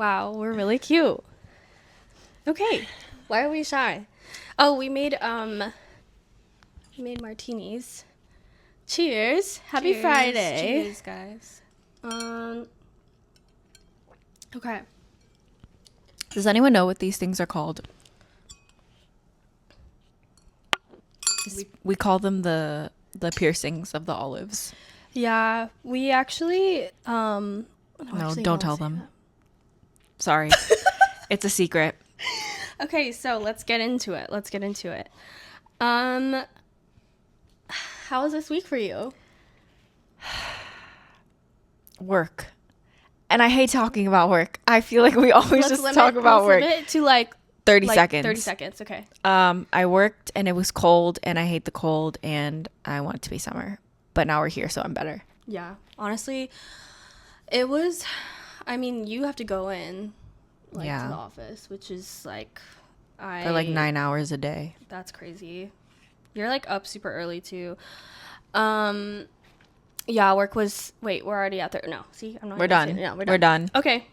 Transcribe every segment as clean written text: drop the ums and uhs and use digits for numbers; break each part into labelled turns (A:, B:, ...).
A: Wow, we're really cute. Okay, why are we shy? Oh, we made martinis. Cheers! Happy
B: Cheers.
A: Friday.
B: Cheers, guys.
A: Okay.
B: Does anyone know what these things are called? We call them the piercings of the olives.
A: Yeah, we actually
B: No, don't tell them. Sorry. It's a secret.
A: Okay, so let's get into it. How was this week for you?
B: Work. And I hate talking about work. I feel like we always talk about work.
A: Limit it to like
B: 30 seconds.
A: 30 seconds, okay.
B: I worked and it was cold and I hate the cold and I want it to be summer. But now we're here, so I'm better.
A: Yeah, honestly, it was, I mean, you have to go in to the office, which is like,
B: for like 9 hours a day.
A: That's crazy. You're like up super early too. Yeah, work was, wait, we're already out there. No, see, I'm not.
B: We're done.
A: Yeah,
B: we're done.
A: Okay.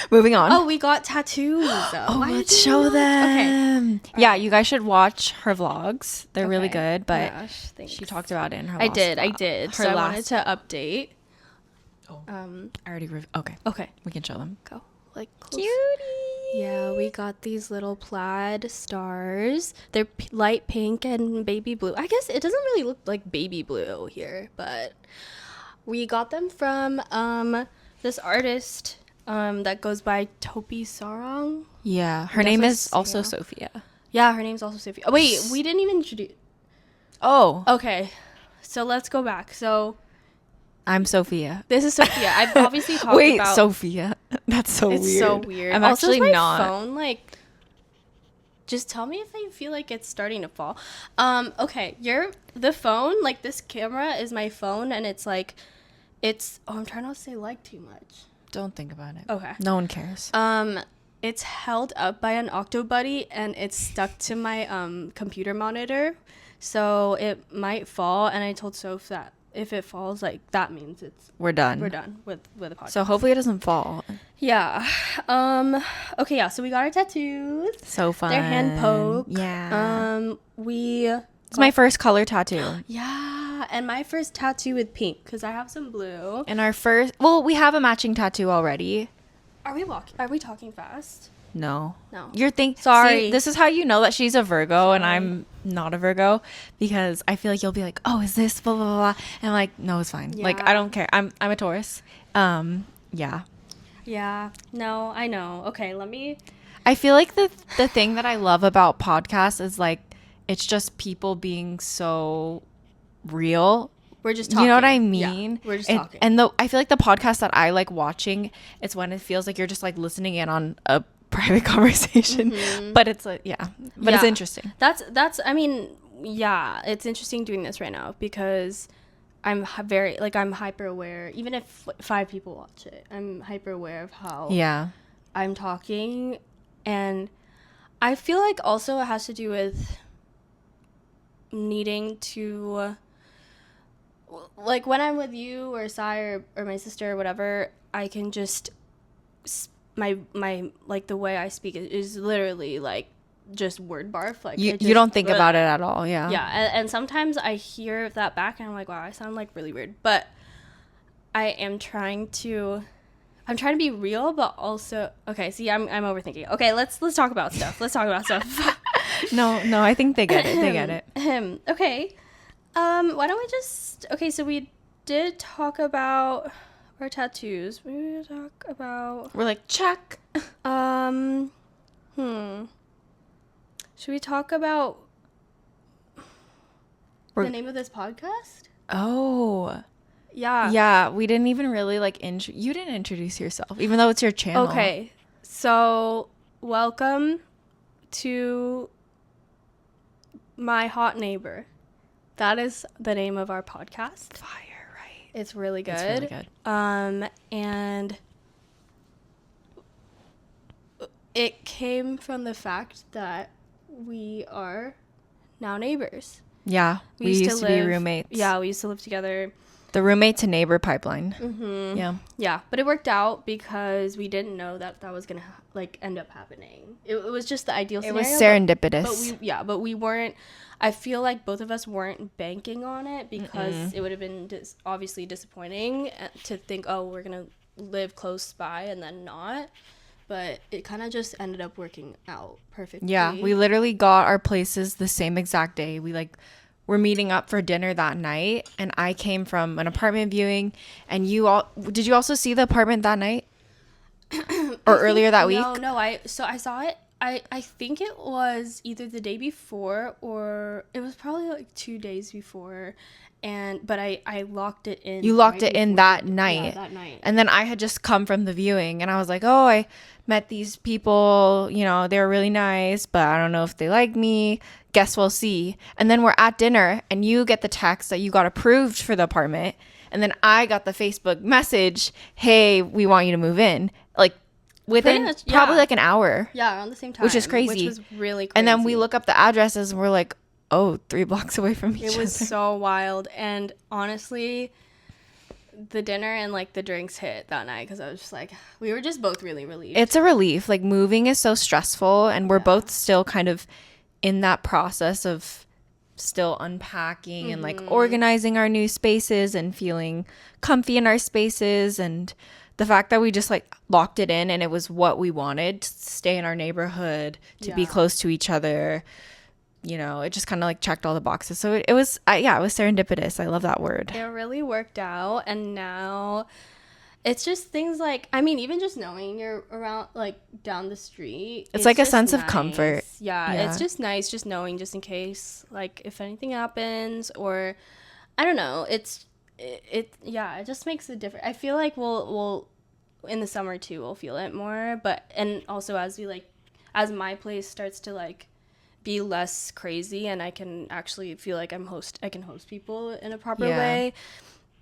B: Moving on.
A: Oh, we got tattoos.
B: Let's show them. Okay. Yeah, you guys should watch her vlogs. They're really good, but she talked about it in her
A: I did. So I wanted to update.
B: Oh. I already okay. We can show them.
A: Go. Like
B: close. Cutie.
A: Yeah, we got these little plaid stars. They're light pink and baby blue. I guess it doesn't really look like baby blue here, but we got them from this artist that goes by Topi Sarong.
B: Yeah, her name is also Sophia.
A: Yeah, her name's also Sophia. Oh, wait, we didn't even introduce.
B: Oh.
A: Okay, so let's go back. So
B: I'm Sophia.
A: This is Sophia. I've obviously talked about...
B: Wait, Sophia. That's so weird.
A: It's so weird.
B: I'm
A: also,
B: actually
A: my
B: not.
A: phone, like... Just tell me if I feel like it's starting to fall. Okay, the phone, like this camera is my phone and it's like... I'm trying not to say like too much.
B: Don't think about it.
A: Okay.
B: No one cares.
A: It's held up by an Octobuddy and it's stuck to my computer monitor. So it might fall, and I told Soph that if it falls, like, that means we're done with the podcast.
B: So hopefully it doesn't fall.
A: Yeah. Okay, yeah, so we got our tattoos.
B: So fun.
A: They're hand poke.
B: Yeah.
A: It's
B: my first color tattoo.
A: Yeah, and my first tattoo with pink, because I have some blue.
B: And we have a matching tattoo already.
A: Are we talking fast?
B: No.
A: You're
B: sorry. See, this is how you know that she's a Virgo and I'm not a Virgo, because I feel like you'll be like, "Oh, is this blah blah blah?" And I'm like, "No, it's fine." Yeah. Like, I don't care. I'm a Taurus. Yeah.
A: Yeah. No, I know. Okay,
B: I feel like the thing that I love about podcasts is like it's just people being so real.
A: We're just talking.
B: You know what I mean?
A: Yeah, we're just talking.
B: And I feel like the podcast that I like watching, it's when it feels like you're just like listening in on a private conversation. Mm-hmm. But it's like, it's interesting.
A: That's I mean, yeah, it's interesting doing this right now because I'm hyper aware. Even if 5 people watch it, I'm hyper aware of how I'm talking. And I feel like also it has to do with needing to, like, when I'm with you or Sai or my sister or whatever, I can just my like the way I speak is literally like just word barf. Like
B: you don't think about it at all.
A: And sometimes I hear that back and I'm like, wow, I sound like really weird. But I'm trying to be real, but also okay. See, I'm overthinking. Okay, let's talk about stuff.
B: No, I think they get it.
A: Okay. Why don't we just... Okay, so we did talk about our tattoos. We're
B: like, check.
A: Should we talk about the name of this podcast?
B: Oh.
A: Yeah.
B: Yeah, we didn't even really, like, you didn't introduce yourself, even though it's your channel.
A: Okay, so welcome to My Hot Neighbor. That is the name of our podcast.
B: Fire, right?
A: It's really good.
B: It's really good.
A: And it came from the fact that we are now neighbors.
B: Yeah, we used to be roommates.
A: Yeah, we used to live together.
B: The roommate to neighbor pipeline.
A: Mm-hmm.
B: Yeah.
A: Yeah, but it worked out because we didn't know that was gonna like end up happening. It was just the ideal
B: It
A: scenario.
B: was serendipitous.
A: But we weren't. I feel like both of us weren't banking on it because it would have been obviously disappointing to think, oh, we're gonna live close by and then not. But it kind of just ended up working out perfectly.
B: Yeah, we literally got our places the same exact day. We like were meeting up for dinner that night, and I came from an apartment viewing, and did you also see the apartment that night or earlier that week?
A: No, I saw it. I think it was either the day before or it was probably like 2 days before. But I locked it in.
B: You locked it in that night.
A: Yeah, that night.
B: And then I had just come from the viewing, and I was like, oh, I met these people, you know, they were really nice, but I don't know if they like me. Guess we'll see. And then we're at dinner, and you get the text that you got approved for the apartment. And then I got the Facebook message, hey, we want you to move in. Like within probably like an hour.
A: Yeah, around the same time.
B: Which is crazy.
A: Which was really crazy.
B: And then we look up the addresses, and we're like, oh, 3 blocks away from each other.
A: It was so wild. And honestly, the dinner and like the drinks hit that night because I was just like, we were just both really relieved.
B: It's a relief. Like moving is so stressful, and we're both still kind of in that process of still unpacking and like organizing our new spaces and feeling comfy in our spaces. And the fact that we just like locked it in and it was what we wanted, to stay in our neighborhood, to be close to each other. You know, it just kind of like checked all the boxes. So it was serendipitous. I love that word.
A: It really worked out. And now it's just things like, I mean, even just knowing you're around, like down the street.
B: It's like a sense
A: nice.
B: of comfort.
A: Yeah, it's just nice just knowing just in case, like if anything happens or I don't know. It just makes a difference. I feel like we'll in the summer too, we'll feel it more. But, and also as my place starts to like be less crazy and I can actually feel like I can host people in a proper way.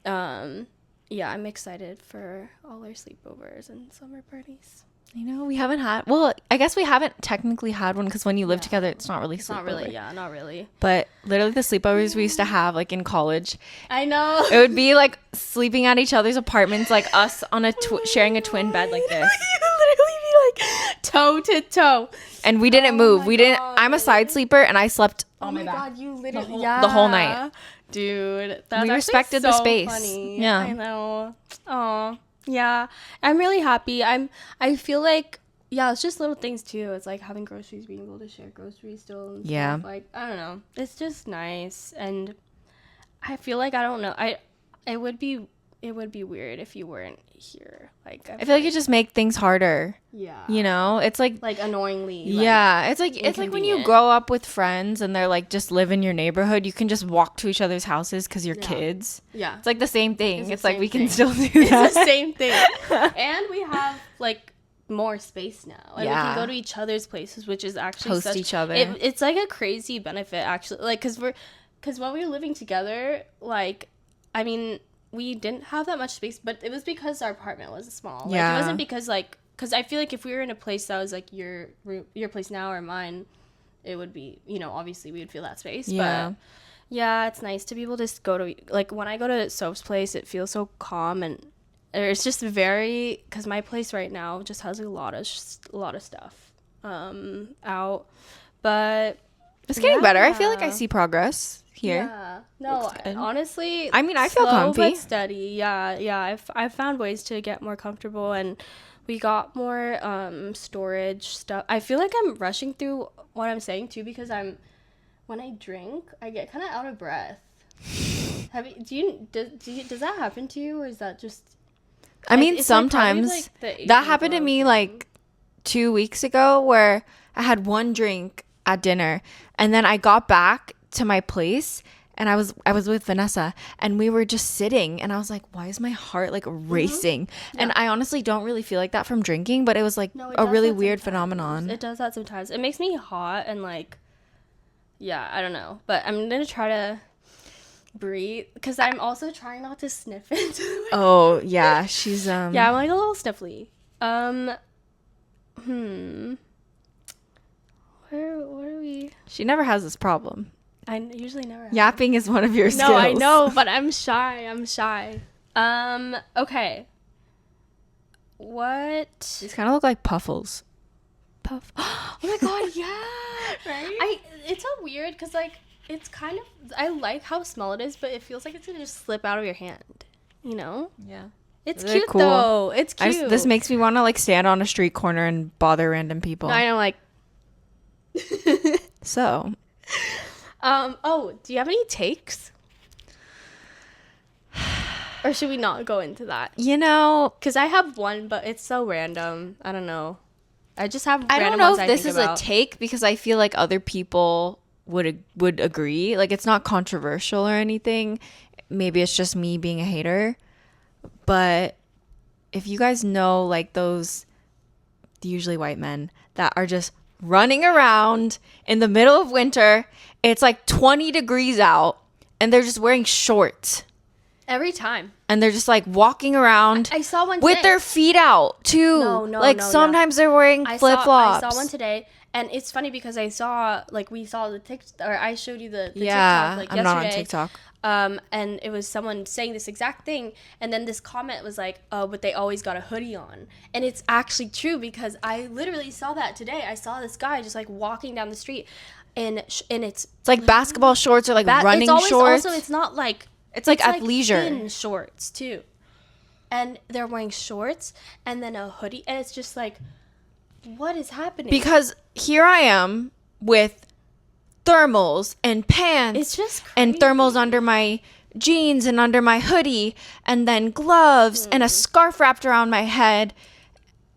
A: I'm excited for all our sleepovers and summer parties.
B: You know, we haven't had, well, I guess we haven't technically had one because when you live together, it's not really sleepover.
A: Not really.
B: But literally the sleepovers we used to have like in college.
A: I know.
B: It would be like sleeping at each other's apartments, like us on sharing a twin bed like this.
A: You literally be like toe to toe.
B: And we didn't move. I'm a side sleeper and I slept on my back.
A: God, you literally
B: the whole night.
A: Dude, that's
B: we respected the space.
A: Funny.
B: Yeah.
A: I know. Oh, yeah. I'm really happy. I feel like, yeah, it's just little things too. It's like having groceries, being able to share groceries still and stuff. Like, I don't know. It's just nice. And I feel like, I don't know. It would be weird if you weren't here. Like,
B: I feel like it just make things harder.
A: Yeah.
B: You know, it's like
A: annoyingly.
B: Yeah, it's like when you grow up with friends and they're like just live in your neighborhood, you can just walk to each other's houses because you're kids.
A: Yeah.
B: It's like the same thing. It's like we can
A: thing.
B: still do that.
A: It's the same thing. And we have like more space now. And we can go to each other's places, which is actually
B: host each other.
A: It's like a crazy benefit actually. Like because when we were living together, like I mean, we didn't have that much space, but it was because our apartment was small. Like, it wasn't because, like, because I feel like if we were in a place that was, like, your place now or mine, it would be, you know, obviously we would feel that space.
B: Yeah.
A: But, yeah, it's nice to be able to just go to, like, when I go to Soph's place, it feels so calm and it's just very, because my place right now just has a lot of stuff out. But
B: it's getting better. I feel like I see progress here.
A: Yeah. No, honestly,
B: I mean, I feel
A: slow
B: comfy.
A: but steady. Yeah. I've found ways to get more comfortable, and we got more storage stuff. I feel like I'm rushing through what I'm saying too because when I drink, I get kind of out of breath. Does that happen to you, or is that just?
B: I mean, sometimes that happened to me like 2 weeks ago, where I had one drink at dinner, and then I got back to my place and I was with Vanessa and we were just sitting and I was like, why is my heart like racing? And I honestly don't really feel like that from drinking, but it was like a really weird phenomenon.
A: It does that sometimes. It makes me hot and like, yeah, I don't know, but I'm gonna try to breathe because I'm also trying not to sniff into
B: Oh yeah, she's
A: yeah, I'm like a little sniffly. Where are we?
B: She never has this problem.
A: I usually never have.
B: Yapping is one of your skills.
A: No, I know, but I'm shy. Okay. What?
B: These kind of look like puffles.
A: Puff. Oh my god, yeah.
B: Right?
A: It's so weird because like it's kind of, I like how small it is, but it feels like it's gonna just slip out of your hand. You know?
B: Yeah.
A: It's
B: They're
A: cute
B: cool.
A: though. It's cute.
B: This makes me want to like stand on a street corner and bother random people.
A: I know, like.
B: So.
A: Oh, do you have any takes? Or should we not go into that?
B: You know,
A: Because I have one, but it's so random. I don't know. I just have.
B: I don't
A: random
B: know
A: ones
B: if
A: I
B: this
A: think
B: is
A: about.
B: a take because I feel like other people would agree. Like it's not controversial or anything. Maybe it's just me being a hater. But if you guys know like those usually white men that are just running around in the middle of winter, it's like 20 degrees out and they're just wearing shorts.
A: Every time.
B: And they're just like walking around
A: I saw one
B: with
A: today.
B: their feet out too.
A: No,
B: like
A: no,
B: sometimes they're wearing flip flops.
A: I saw one today, and it's funny because I saw we saw the TikTok, or I showed you the
B: Yeah,
A: TikTok like
B: I'm
A: yesterday.
B: not on TikTok.
A: And it was someone saying this exact thing, and then this comment was like, "Oh, but they always got a hoodie on," and it's actually true because I literally saw that today. I saw this guy just like walking down the street, and it's
B: It's like basketball shorts or like running
A: it's always
B: shorts.
A: Also, it's not like
B: It's like athleisure.
A: thin shorts too, and they're wearing shorts and then a hoodie, and it's just like, what is happening?
B: Because here I am with thermals and pants.
A: It's just
B: and
A: crazy.
B: thermals under my jeans and under my hoodie, and then gloves and a scarf wrapped around my head.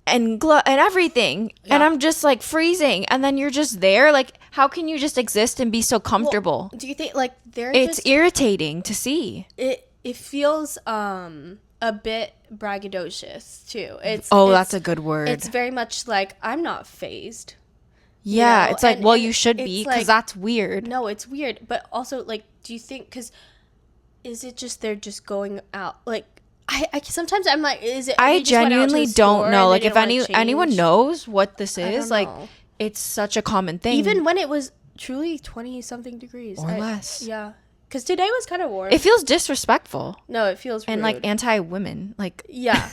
B: And and everything, and I'm just like freezing, and then you're just there. Like, how can you just exist and be so comfortable?
A: Do you think like they're
B: It's
A: just
B: irritating to see.
A: it feels a bit braggadocious too.
B: That's a good word.
A: It's very much like I'm not phased.
B: Yeah,
A: know,
B: it's like,
A: and
B: well, you should be
A: it's
B: because
A: like-
B: that's weird.
A: No, it's weird, but also like, do you think because is it just they're just going out like? I sometimes I'm like, is it?
B: I
A: they just went out to
B: genuinely
A: the
B: don't
A: store
B: know.
A: and
B: Like,
A: they
B: if
A: didn't wanna
B: anyone
A: change?
B: knows what this
A: I
B: is,
A: don't
B: like,
A: know.
B: it's such a common thing.
A: Even when it was truly 20 something degrees
B: Or less.
A: Yeah, because today was kind of warm.
B: it feels disrespectful
A: No, it feels
B: and
A: rude.
B: like anti-women. Like,
A: yeah,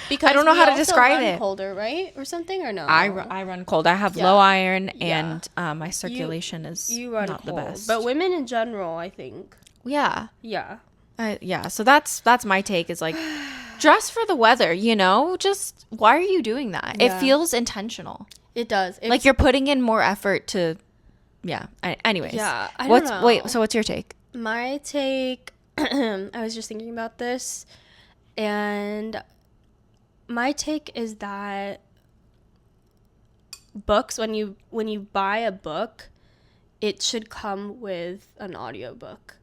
A: because
B: I don't know
A: we
B: how to
A: also
B: describe
A: run
B: it.
A: Colder, right, or something, or no?
B: I run cold. I have
A: Yeah.
B: low iron,
A: Yeah.
B: and my circulation is
A: You run
B: not
A: cold,
B: the best.
A: but women in general, I think.
B: yeah.
A: Yeah,
B: Yeah, so that's my take is like dress for the weather, you know? Just why are you doing that? It
A: Yeah.
B: feels intentional.
A: it does.
B: Like you're putting in more effort to anyways.
A: Yeah, I don't know.
B: Wait, so what's your take?
A: My take. I was just thinking about this, and my take is that books, when you buy a book, it should come with an audiobook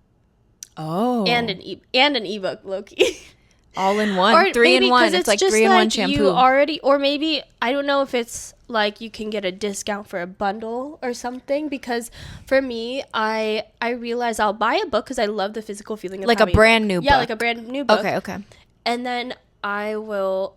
B: Oh.
A: and an ebook, Loki.
B: all in one, 3 in
A: maybe
B: 1.
A: 'cause
B: It's like
A: just
B: 3 in 1
A: like
B: shampoo.
A: You already, or maybe I don't know if it's like you can get a discount for a bundle or something. Because for me, I realize I'll buy a book because I love the physical feeling of
B: Like a
A: having
B: brand new
A: Yeah,
B: book.
A: like a brand new book.
B: Okay.
A: And then I will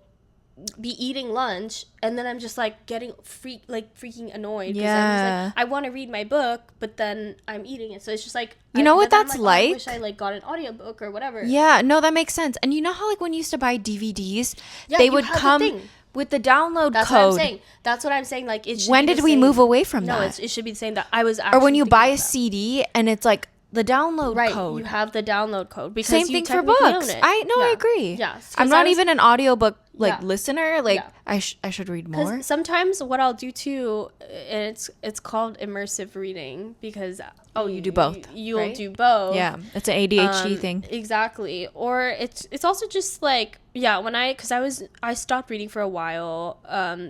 A: be eating lunch, and then I'm just like getting freaking annoyed. 'Cause I'm just
B: Yeah.
A: like, I want to read my book, but then I'm eating it. So it's just like,
B: You know what
A: then I'm
B: that's
A: I
B: like?
A: wish I like got an audiobook or whatever.
B: Yeah, no, that makes sense. And you know how like when you used to buy DVDs,
A: Yeah,
B: they
A: you
B: would
A: had the
B: come
A: thing.
B: with the download
A: That's
B: code.
A: what I'm saying. That's what I'm saying. Like, it should
B: When
A: be
B: did
A: the
B: we
A: same.
B: move away from
A: No,
B: that?
A: it should be the same. That I was
B: Or
A: actually
B: when you
A: thinking
B: buy
A: about
B: a
A: that.
B: CD and it's like the download
A: Right,
B: code.
A: you have the download code because
B: Same
A: you
B: thing for
A: technically
B: books.
A: own it.
B: I agree.
A: Yeah, 'cause
B: I'm
A: I
B: not
A: was-
B: even an audiobook like
A: Yeah.
B: listener. Like
A: Yeah.
B: I should read more.
A: Because sometimes what I'll do too, and it's called immersive reading because
B: You do both,
A: You'll
B: right?
A: do both.
B: Yeah, it's an ADHD thing.
A: Exactly. Or it's also just like when I stopped reading for a while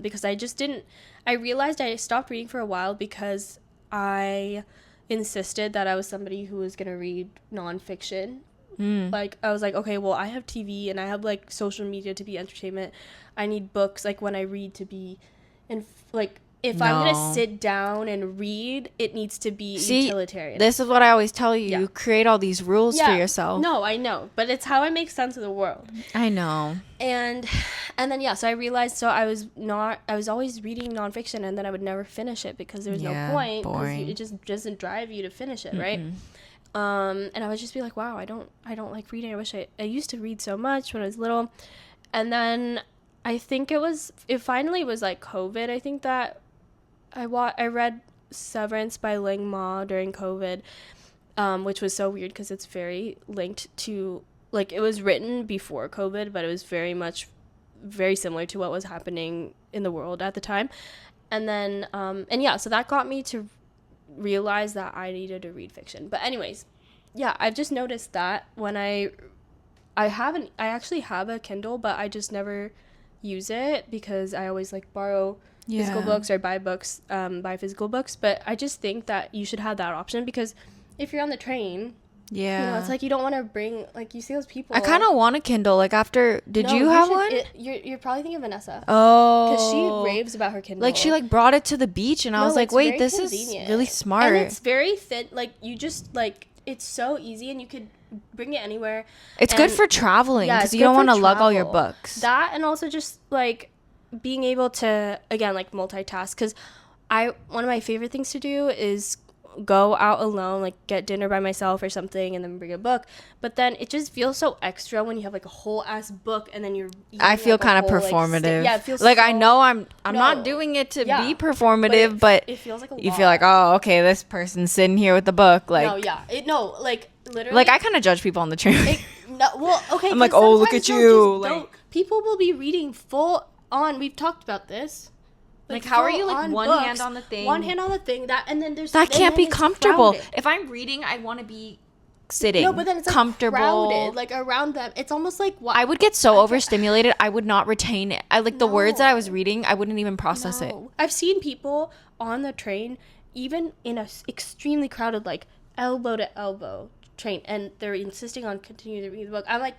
A: because I realized I stopped reading for a while because I insisted that I was somebody who was going to read nonfiction. Like I was like, okay, well, I have TV and I have like social media to be entertainment. I need books like when I read to be if I'm gonna
B: No.
A: sit down and read, it needs to be
B: See,
A: utilitarian.
B: this is what I always tell you.
A: Yeah.
B: You create all these rules for yourself.
A: No, I know, but it's how I make sense of the world.
B: I know.
A: And then yeah, so I realized, so I was always reading nonfiction, and then I would never finish it because there's no point, because it just doesn't drive you to finish it, right? And I would just be like, wow, I don't like reading. I wish I used to read so much when I was little. And then I think it finally was like COVID. I think that I read Severance by Ling Ma during COVID, which was so weird because it's very linked to, like, it was written before COVID, but it was very similar to what was happening in the world at the time. And then, and yeah, so that got me to realize that I needed to read fiction. But anyways, yeah, I've just noticed that when I actually have a Kindle, but I just never use it because I always like borrow physical books or buy physical books. But I just think that you should have that option, because if you're on the train, you know, it's like you don't want to bring, like, you see those people.
B: I kind of want a Kindle. Like, after, you have one?
A: You're probably thinking of Vanessa.
B: Oh.
A: Because she raves about her Kindle.
B: Like, she, like, brought it to the beach, and I was like, wait, this
A: convenient.
B: is really smart.
A: And it's very thin. Like, you just, like, it's so easy, and you could bring it anywhere.
B: It's good for traveling, because you don't want to lug all your books.
A: That, and also just, like, being able to, again, like, multitask. Because one of my favorite things to do is go out alone, like get dinner by myself or something, and then bring a book. But then it just feels so extra when you have like a whole ass book, and then
B: I feel
A: like
B: kind of
A: whole,
B: performative.
A: Like, it feels
B: like,
A: so,
B: I know I'm not doing it to be performative, but
A: it feels like a
B: you
A: lot.
B: feel like, oh, okay, this person's sitting here with the book. Like,
A: like literally.
B: Like, I kind of judge people on the train.
A: Okay.
B: I'm like, oh, look at you.
A: Like, people will be reading full on. We've talked about this.
B: Like, how are you, like, one hand on the thing?
A: One hand on the thing, and then there's...
B: That can't be comfortable.
A: Crowded.
B: If I'm reading, I want to be sitting.
A: No, but then it's, like,
B: comfortable.
A: Crowded, like, around them. It's almost like...
B: I would get so overstimulated, I would not retain it. The words that I was reading, I wouldn't even process it.
A: I've seen people on the train, even in a extremely crowded, like, elbow to elbow train, and they're insisting on continuing to read the book. I'm like...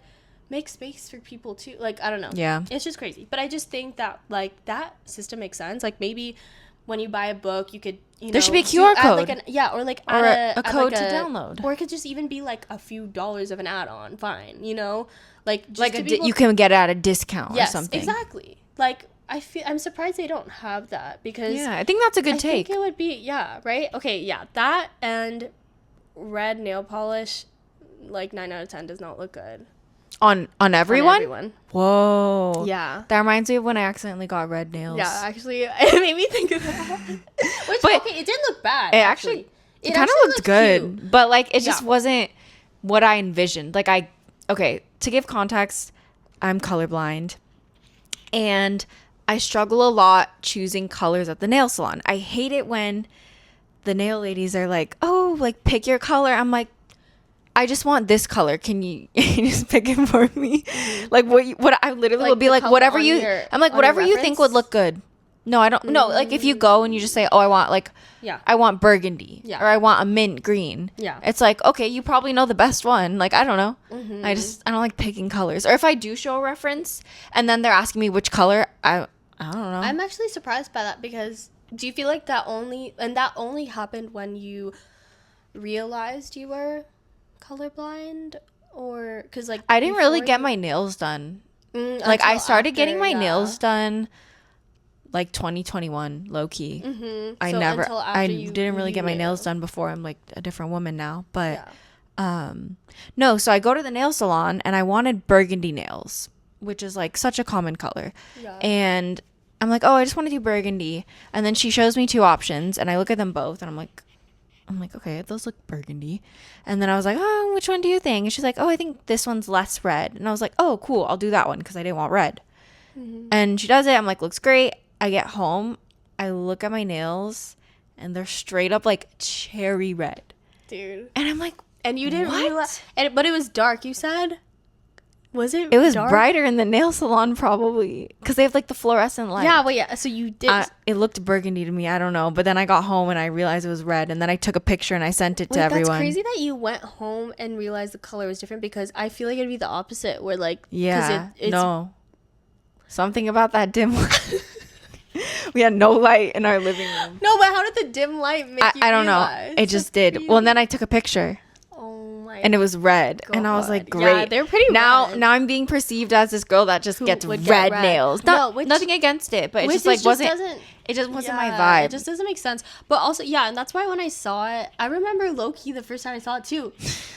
A: Make space for people too. Like, I don't know.
B: Yeah.
A: It's just crazy. But I just think that, like, that system makes sense. Like, maybe when you buy a book, you could,
B: there should be a QR code.
A: Or
B: a code to download.
A: Or it could just even be, like, a few dollars of an add-on. Fine. You know? Like, just
B: like you can get it at a discount or something.
A: Exactly. Like, I'm surprised they don't have that, because...
B: Yeah, I think that's a good take.
A: I think it would be, right? Okay, yeah. That and red nail polish, like, 9 out of 10 does not look good.
B: On everyone?
A: On everyone.
B: Whoa.
A: Yeah.
B: That reminds me of when I accidentally got red nails.
A: Yeah, actually, it made me think of that. It didn't look bad.
B: It actually kind of looked good. Cute. But, like, it just wasn't what I envisioned. Like, to give context, I'm colorblind. And I struggle a lot choosing colors at the nail salon. I hate it when the nail ladies are like, oh, like, pick your color. I'm like, I just want this color. Can you just pick it for me? Like, what I literally will be like, whatever you, I'm like, whatever you think would look good. No, I don't, no, like, if you go and you just say, oh, I want, like, I want burgundy.
A: Yeah.
B: Or I want a mint green.
A: Yeah.
B: It's like, okay, you probably know the best one. Like, I don't know. Mm-hmm. I don't like picking colors. Or if I do show a reference and then they're asking me which color, I don't know.
A: I'm actually surprised by that, because do you feel like that only happened when you realized you were colorblind? Or because, like,
B: I didn't really get my nails done. Like, I started getting my nails done like 2021, low-key.
A: Mm-hmm.
B: I didn't really get my nails done before. I'm like a different woman now. But no, so I go to the nail salon and I wanted burgundy nails, which is like such a common color. And I'm like, oh, I just want to do burgundy. And then she shows me 2 options and I look at them both and I'm like, okay, those look burgundy. And then I was like, oh, which one do you think? And she's like, oh, I think this one's less red. And I was like, oh, cool, I'll do that one, because I didn't want red. Mm-hmm. And she does it. I'm like, looks great. I get home, I look at my nails, and they're straight up like cherry red.
A: Dude.
B: And I'm like,
A: and you didn't realize, but it was dark, you said? Was it?
B: It was
A: dark?
B: brighter in the nail salon, probably, because they have like the fluorescent light.
A: Yeah, well, yeah. So you did.
B: It looked burgundy to me. I don't know. But then I got home and I realized it was red. And then I took a picture and I sent it to everyone.
A: That's crazy that you went home and realized the color was different, because I feel like it'd be the opposite, where, like,
B: no, something about that dim light. We had no light in our living room.
A: No, but how did the dim light make you
B: I don't know.
A: realize?
B: It just did. Well, and then I took a picture.
A: Oh my.
B: And it was red, and I was like,
A: God.
B: "Great!"
A: Yeah, they're pretty
B: now.
A: red.
B: Now I'm being perceived as this girl that just
A: Who
B: gets
A: would
B: red,
A: get red.
B: nails.
A: No, which-
B: Nothing against it, but it
A: Which
B: just like wasn't.
A: doesn't.
B: It just wasn't my
A: Yeah,
B: vibe.
A: It just doesn't make sense. But also, yeah, and that's why when I saw it, I remember low key the first time I saw it too.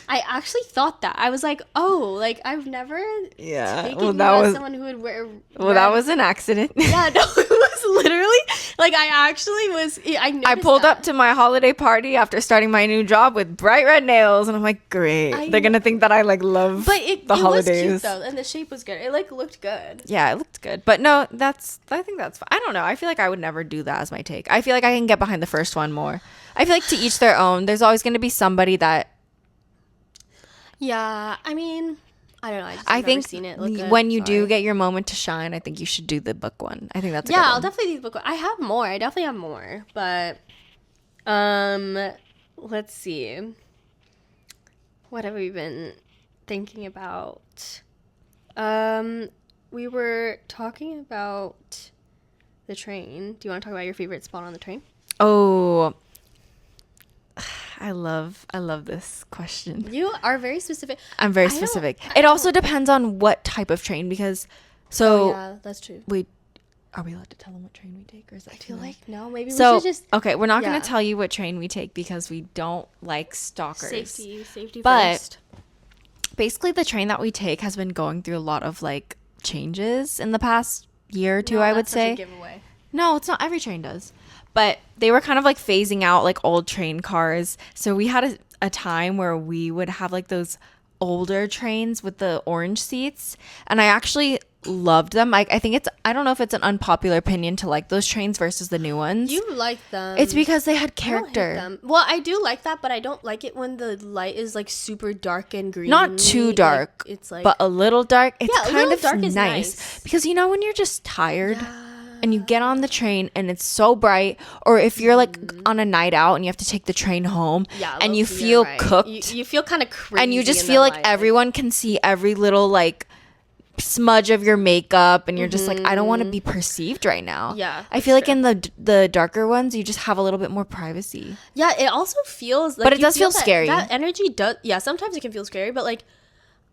A: I actually thought that. I was like, oh, like I've never
B: Yeah.
A: taken
B: Well,
A: you
B: that
A: as
B: was.
A: someone who would wear.
B: Well,
A: red.
B: that was an accident.
A: Yeah, no, it was literally like I actually was. I noticed
B: I pulled
A: that.
B: up to my holiday party after starting my new job with bright red nails, and I'm like, great.
A: I
B: They're gonna think that I like love
A: But it
B: the
A: was
B: holidays.
A: cute though, and the shape was good. It like looked good.
B: Yeah, it looked good, but no, I think that's fine. I don't know. I feel like I would never do that as my take. I feel like I can get behind the first one more. I feel like to each their own. There's always going to be somebody that
A: Yeah, I mean, I don't know. I, just
B: I
A: have
B: think
A: never seen it look good.
B: when you do
A: Sorry.
B: get your moment to shine, I think you should do the book one. I think that's a
A: Yeah,
B: good
A: I'll
B: one.
A: definitely do the book. I have more. I definitely have more, but let's see. What have we been thinking about? We were talking about the train. Do you want to talk about your favorite spot on the train?
B: Oh, I love this question.
A: You are very specific.
B: I'm very
A: I don't-
B: specific.
A: I
B: It also
A: don't-
B: depends on what type of train because
A: Oh, yeah, that's true.
B: wait, are we allowed to tell them what train we take or is that
A: I feel
B: too much?
A: like no, maybe
B: So
A: we should just
B: okay, we're not
A: yeah.
B: going to tell you what train we take because we don't like stalkers.
A: safety
B: But-
A: first.
B: Basically, the train that we take has been going through a lot of like changes in the past year or two.
A: No,
B: I would
A: that's such a
B: say.
A: giveaway.
B: No, it's not every train does. But they were kind of like phasing out like old train cars. So we had a time where we would have like those older trains with the orange seats. And I actually loved them. I think I don't know if it's an unpopular opinion to like those trains versus the new ones.
A: You like them.
B: It's because they had
A: I don't hate
B: character.
A: them. Well, I do like that, but I don't like it when the light is like super dark and green.
B: Not too dark,
A: it's like
B: but a little dark. It's
A: Yeah, a
B: kind
A: little
B: of
A: dark is
B: nice.
A: nice.
B: Because you know when you're just tired and you get on the train and it's so bright, or if you're like on a night out and you have to take the train home and you
A: low-key,
B: feel
A: you're right.
B: cooked
A: You feel kind of crazy,
B: and you just
A: in
B: feel
A: the
B: like
A: light.
B: everyone can see every little like smudge of your makeup and you're just like, I don't want to be perceived right now.
A: Yeah,
B: I feel like
A: that's
B: in the darker ones you just have a little bit more privacy.
A: Yeah, it also feels like
B: But it
A: you
B: does feel
A: that-
B: scary.
A: That energy does. Yeah, sometimes it can feel scary, but like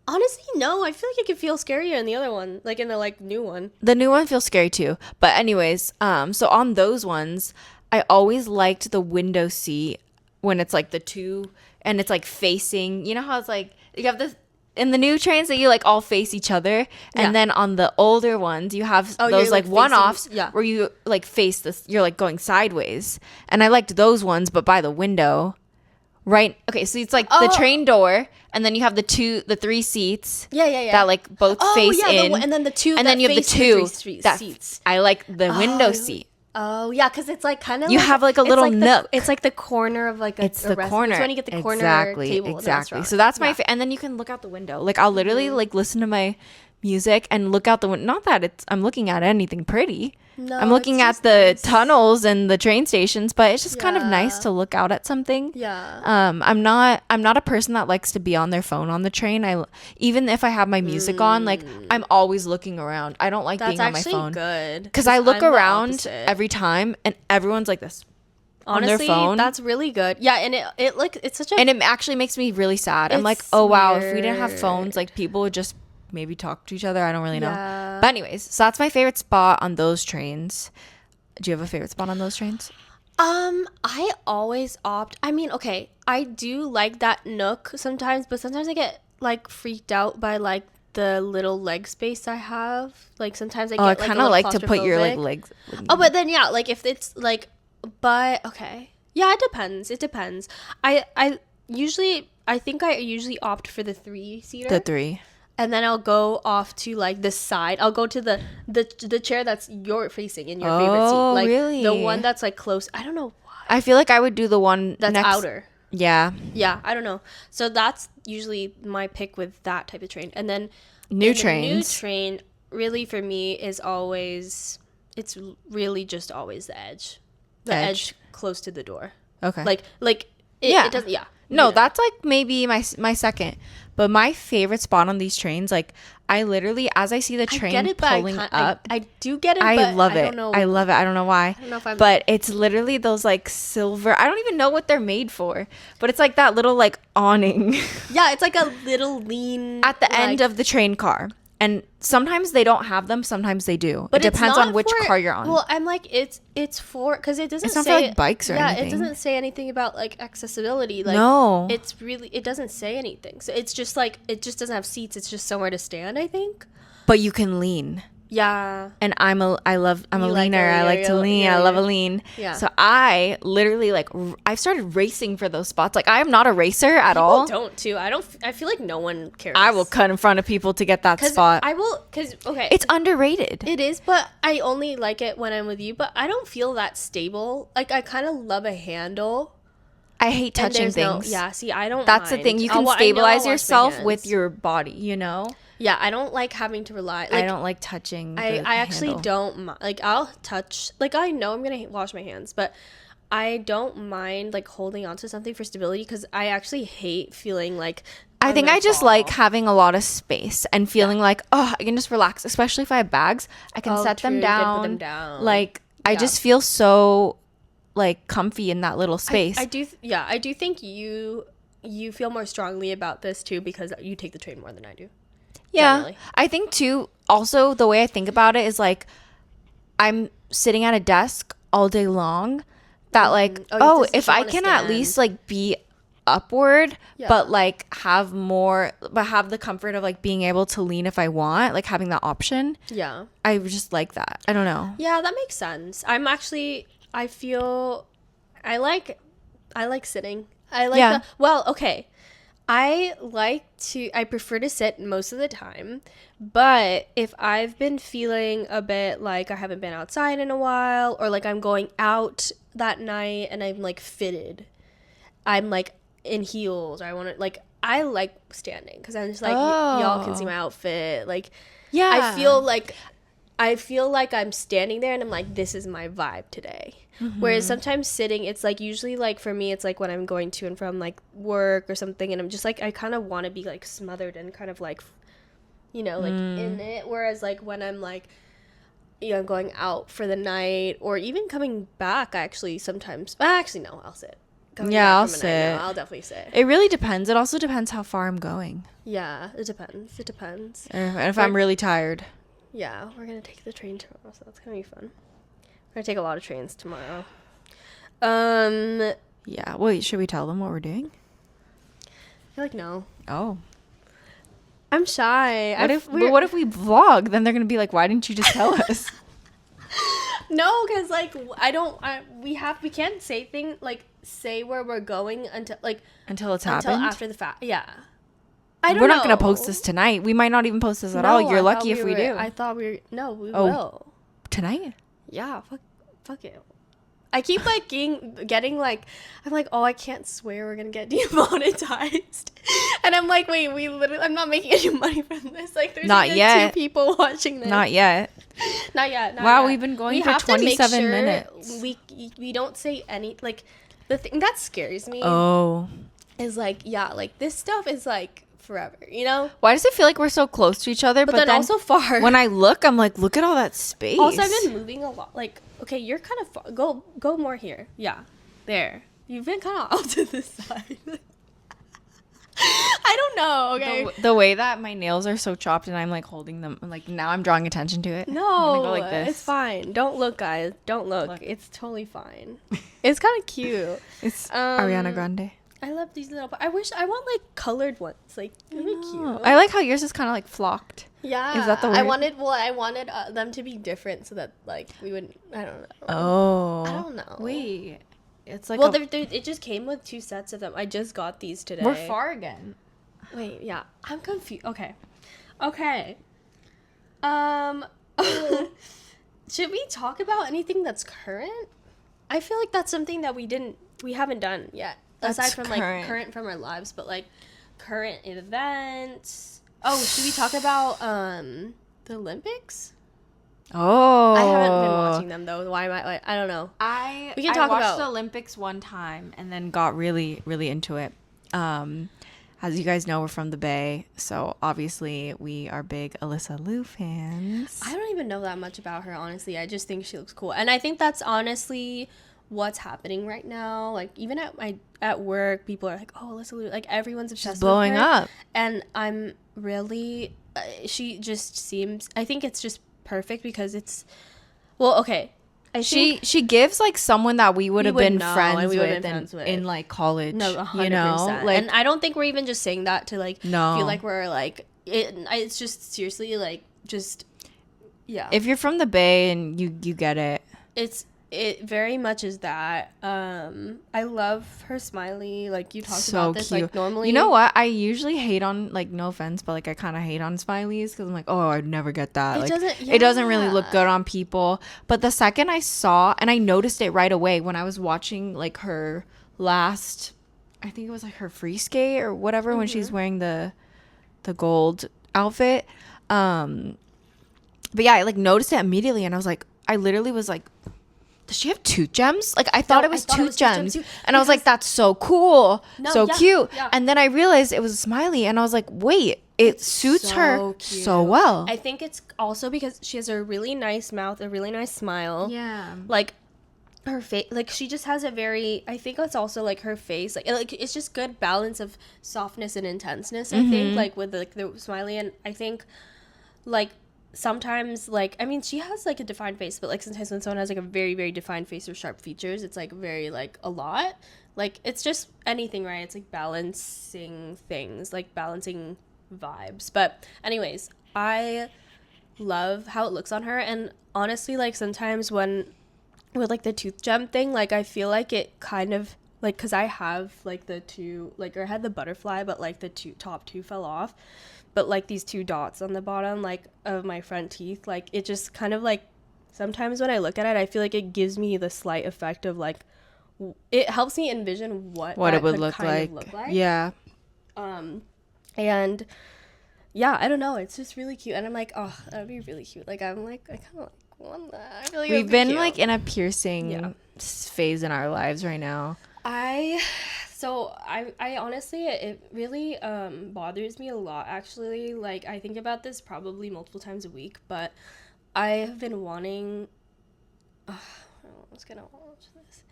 A: honestly, no. I feel like it can feel scarier in the other one, like in the like new one.
B: The new one feels scary too. But anyways, so on those ones, I always liked the window seat when it's like the two and it's like facing, you know how it's like you have this in the new trains that you like all face each other, and
A: Yeah.
B: then on the older ones you have
A: Oh,
B: those
A: you're,
B: like
A: like,
B: one-offs
A: facing- yeah.
B: where you like face this, you're like going sideways, and I liked those ones, but by the window, right? Okay, so it's like the
A: Oh.
B: train door, and then you have the three seats.
A: Yeah.
B: That like both
A: Oh,
B: face
A: yeah, the
B: in,
A: one- and then the two
B: and
A: that
B: then you have the
A: face the
B: two
A: three street
B: that
A: seats.
B: I like the window
A: Oh.
B: seat.
A: Oh yeah, because it's like kind of
B: You have, like, a little nook.
A: It's like the corner of like a.
B: It's
A: a
B: the
A: restaurant.
B: corner.
A: It's when you get the corner
B: exactly,
A: table. in the
B: exactly.
A: restaurant.
B: So that's my
A: Yeah.
B: and then you can look out the window. Like I'll literally like listen to my music and look out the window. Not that I'm looking at anything pretty.
A: No,
B: I'm looking
A: it's
B: at
A: just
B: the
A: nice.
B: tunnels and the train stations, but it's just kind of nice
A: Yeah.
B: to look out at something.
A: Yeah.
B: I'm not a person that likes to be on their phone on the train. Even if I have my music on, like I'm always looking around. I don't like
A: That's
B: being on my
A: actually
B: phone
A: good
B: because I look
A: I'm the
B: around
A: opposite.
B: every time and everyone's like this on
A: Honestly,
B: their phone.
A: that's really good. Yeah, and it like it's such a
B: And it actually makes me really sad. I'm like,
A: It's
B: oh wow, if we didn't have
A: weird.
B: phones, like people would just maybe talk to each other. I don't really know.
A: Yeah.
B: But anyways, so that's my favorite spot on those trains. Do you have a favorite spot on those trains?
A: I always opt. I mean, okay, I do like that nook sometimes, but sometimes I get like freaked out by like the little leg space I have. Like sometimes I get
B: Oh, I
A: like, a
B: kind of
A: little
B: like to put your like
A: claustrophobic.
B: legs.
A: Oh, but then yeah, like if it's like, but okay, yeah, it depends. It depends. I usually I usually opt for the 3-seater.
B: the three.
A: And then I'll go off to like the side. I'll go to the chair that's you're facing in your favorite seat.
B: Oh,
A: Like
B: really?
A: the one that's like close. I don't know why.
B: I feel like I would do the one
A: That's
B: next.
A: outer.
B: Yeah,
A: Yeah, I don't know. So that's usually my pick with that type of train. And then
B: new
A: in the
B: trains.
A: new train really for me is always it's really just always the edge. The
B: Edge.
A: edge close to the door.
B: Okay.
A: Like
B: Yeah.
A: it doesn't yeah.
B: No,
A: know.
B: that's like maybe my second. But my favorite spot on these trains, like I literally, as I see the train
A: I get it,
B: pulling
A: but
B: up,
A: I do get it,
B: I
A: but
B: love
A: I
B: it.
A: don't know.
B: I love it. I don't know why.
A: I don't know if I'm.
B: But it's literally those like silver. I don't even know what they're made for. But it's like that little like awning
A: Yeah, it's like a little lean
B: at the
A: like,
B: end of the train car. And sometimes they don't have them. Sometimes they do.
A: But
B: It
A: it's
B: depends
A: not
B: on which
A: for-
B: car you're on.
A: Well, I'm like it's for because it doesn't
B: It's not for,
A: say
B: like, bikes or
A: yeah,
B: anything.
A: it doesn't say anything about like accessibility. Like
B: No.
A: it's really it doesn't say anything. So it's just like it just doesn't have seats. It's just somewhere to stand. I think.
B: But you can lean.
A: Yeah.
B: And I'm a
A: You like
B: leaner.
A: a
B: I like to
A: leaner,
B: lean.
A: yeah,
B: I love
A: yeah.
B: a lean.
A: Yeah.
B: So I literally like I've started racing for those spots. Like I am not a racer at
A: People
B: all.
A: don't too. I feel like no one cares.
B: I will cut in front of people to get that
A: Cause
B: spot.
A: I will because okay.
B: It's underrated.
A: It is, but I only like it when I'm with you. But I don't feel that stable. Like I kind of love a handle.
B: I hate
A: And
B: touching
A: there's no,
B: things.
A: yeah, see, I don't.
B: That's the
A: mind.
B: thing. You
A: I'll
B: can
A: wa- I know I'll
B: stabilize
A: wash my
B: yourself with
A: hands.
B: your body, you know?
A: Yeah, I don't like having to rely.
B: I
A: Like,
B: don't like touching.
A: I
B: the
A: actually
B: handle.
A: don't like I'll touch like I know I'm gonna wash my hands, but I don't mind like holding onto something for stability because I actually hate feeling like
B: I
A: I'm
B: think
A: gonna
B: I just
A: fall.
B: like having a lot of space and feeling like, oh, I can just relax, especially if I have bags. I can
A: Oh,
B: set
A: true,
B: them
A: you can
B: down.
A: put them down.
B: Like, I
A: Yeah.
B: just feel so like comfy in that little space.
A: I do I do think you feel more strongly about this too because you take the train more than I do.
B: Yeah.
A: generally.
B: I think too, also the way I think about it is like I'm sitting at a desk all day long that like,
A: Oh, you just
B: if I
A: wanna
B: can at
A: stand.
B: least like be upward,
A: Yeah.
B: but like have the comfort of like being able to lean if I want, like having that option.
A: Yeah.
B: I just like that. I don't know.
A: Yeah, that makes sense. I feel I like sitting. I like
B: Yeah.
A: okay. I prefer to sit most of the time, but if I've been feeling a bit like I haven't been outside in a while or like I'm going out that night and I'm like fitted, I'm like in heels or I like standing because I'm just like y'all can see my outfit. Like
B: Yeah.
A: I feel like I'm standing there and I'm like, this is my vibe today. Whereas sometimes sitting, it's like usually like for me, it's like when I'm going to and from like work or something, and I'm just like I kind of want to be like smothered and kind of like, you know, like in it. Whereas like when I'm like, you know, going out for the night or even coming back, actually sometimes. Actually, no, I'll sit. Coming
B: Yeah,
A: back
B: I'll
A: from a night, no,
B: sit.
A: I'll definitely sit.
B: It really depends. It also depends how far I'm going.
A: Yeah, it depends. It depends.
B: And if I'm really tired.
A: Yeah, we're gonna take the train tomorrow, so that's gonna be fun. We're gonna take a lot of trains tomorrow.
B: Yeah. Wait, should we tell them what we're doing?
A: I feel like no.
B: Oh.
A: I'm shy.
B: What if we vlog? Then they're gonna be like, why didn't you just tell us?
A: No, because like we can't say where we're going
B: Until it's happened.
A: after the fact. Yeah. I don't
B: We're
A: know.
B: not gonna post this tonight. We might not even post this at all. You're lucky if we do.
A: I thought we were. No, we
B: Oh.
A: will.
B: Tonight?
A: Yeah. Fuck it. I keep like getting like I'm like, oh, I can't swear, we're gonna get demonetized, and I'm like, wait, I'm not making any money from this. Like, there's
B: Not
A: only, like,
B: yet.
A: 2 people watching this.
B: Not yet.
A: Not yet. Not
B: Wow,
A: yet.
B: we've been going
A: We
B: for
A: have to make
B: 27
A: sure
B: minutes.
A: We don't say any like the thing that scares me
B: Oh.
A: is like like this stuff is like forever, you know.
B: Why does it feel like we're so close to each other?
A: But then also far.
B: when I look, I'm like, look at all that space.
A: Also, I've been moving a lot. Like, okay, you're kind of far. Go more here. Yeah, there. You've been kind of off to the side. I don't know. Okay.
B: The way that my nails are so chopped and I'm like holding them, like now I'm drawing attention to it. I'm
A: No,
B: gonna go like this.
A: it's fine. Don't look, guys. Don't look. It's totally fine. It's kind of cute.
B: It's Ariana Grande.
A: I love these little. I want like colored ones. Like, it'd be cute.
B: I like how yours is kind of like flocked.
A: Yeah.
B: Is that the
A: I
B: word?
A: wanted them to be different so that like we wouldn't. I don't know.
B: Oh.
A: I don't know.
B: Wait. It's like
A: Well, it just came with 2 sets of them. I just got these today.
B: we're far again.
A: Wait, yeah. I'm confused. Okay. Should we talk about anything that's current? I feel like that's something that we haven't done yet.
B: That's
A: Aside from
B: current.
A: like current from our lives, but like current events. Oh, should we talk about the Olympics?
B: Oh.
A: I haven't been watching them though. Why am I? I don't know. We can talk
B: watched
A: about-
B: the Olympics one time and then got really, really into it. As you guys know, we're from the Bay, so obviously we are big Alyssa Liu fans.
A: I don't even know that much about her, honestly. I just think she looks cool. And I think that's honestly what's happening right now. Like, even at work, people are like, oh, Alyssa Liu. Like, everyone's obsessed with
B: blowing
A: her.
B: up.
A: And I'm really, she just seems, I think it's just perfect because it's, well, okay.
B: She gives like someone that we would have been
A: know,
B: friends
A: and we would've
B: with,
A: been friends with.
B: in like college.
A: No, 100%.
B: You know, like,
A: and I don't think we're even just saying that to like
B: No.
A: feel like we're like it's just seriously like just yeah.
B: if you're from the Bay and you get it.
A: It very much is that. I love her smiley. Like, you talked
B: So
A: about this.
B: cute.
A: Like, normally,
B: You know what? I usually hate on, like, no offense, but like I kind of hate on smileys because I'm like, oh, I'd never get that.
A: It
B: Like,
A: doesn't-
B: it doesn't really look
A: yeah.
B: good on people. But the second I saw, and I noticed it right away when I was watching like her last, I think it was like her free skate or whatever, when she's wearing the gold outfit. But yeah, I like noticed it immediately, and I was like, I literally was like, does she have tooth gems? Like, I thought
A: No,
B: it was
A: I thought it
B: tooth
A: was tooth gems
B: gems.
A: too,
B: And I was like,
A: because-
B: that's so cool.
A: No,
B: So
A: yeah,
B: cute.
A: yeah.
B: And then I realized it was a smiley. And I was like, wait, it suits her
A: cute.
B: so well.
A: I think it's also because she has a really nice mouth, a really nice smile.
B: Yeah.
A: Like, her face, like, she just has a very, I think it's also like her face, like it's just good balance of softness and intenseness. I think, like, with like the smiley. And I think, like, sometimes, like, I mean, she has like a defined face, but like sometimes when someone has like a very, very defined face or sharp features, it's like very, like, a lot. Like, it's just anything, right? It's like balancing things, like balancing vibes. But anyways, I love how it looks on her. And honestly, like, sometimes when with like the tooth gem thing, like, I feel like it kind of like, because I have like the two, like, or I had the butterfly, but like the top two fell off, but like these two dots on the bottom, like, of my front teeth, like, it just kind of like, sometimes when I look at it, I feel like it gives me the slight effect of like, it helps me envision what
B: It would
A: could
B: look
A: kind
B: like.
A: of look like.
B: Yeah.
A: And yeah, I don't know, it's just really cute. And I'm like, oh, that would be really cute. Like, I'm like, I kind of like want that. I feel like it would
B: We've
A: be
B: been
A: cute.
B: like in a piercing
A: Yeah.
B: phase in our lives right now.
A: I honestly, it really bothers me a lot, actually. Like, I think about this probably multiple times a week, but I have been wanting, I was gonna watch this,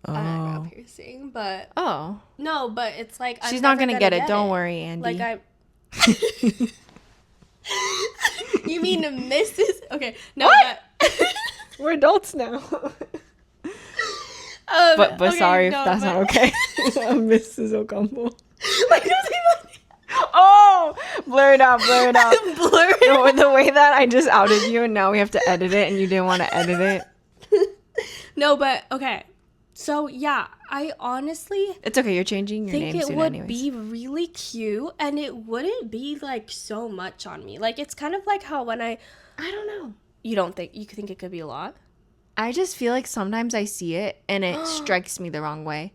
A: an eyebrow piercing, but
B: Oh.
A: no, but it's like,
B: She's
A: I'm
B: not
A: never
B: gonna get it. Don't worry, Andy.
A: Like, I you mean Mrs. Okay, no,
B: What?
A: but
B: We're adults now. But
A: okay,
B: sorry
A: no,
B: if that's
A: but-
B: not okay. Mrs. Ocampo.
A: Like, it was
B: Oh, blur it out, blur it out.
A: even blurry.
B: The way that I just outed you and now we have to edit it and you didn't want to edit it.
A: No, but okay. So yeah, I honestly
B: It's okay. You're changing your
A: think
B: name
A: it
B: soon
A: would
B: anyways.
A: be really cute, and it wouldn't be like so much on me. Like, it's kind of like how when I
B: don't know.
A: you don't think you think it could be a lot.
B: I just feel like sometimes I see it and it strikes me the wrong way.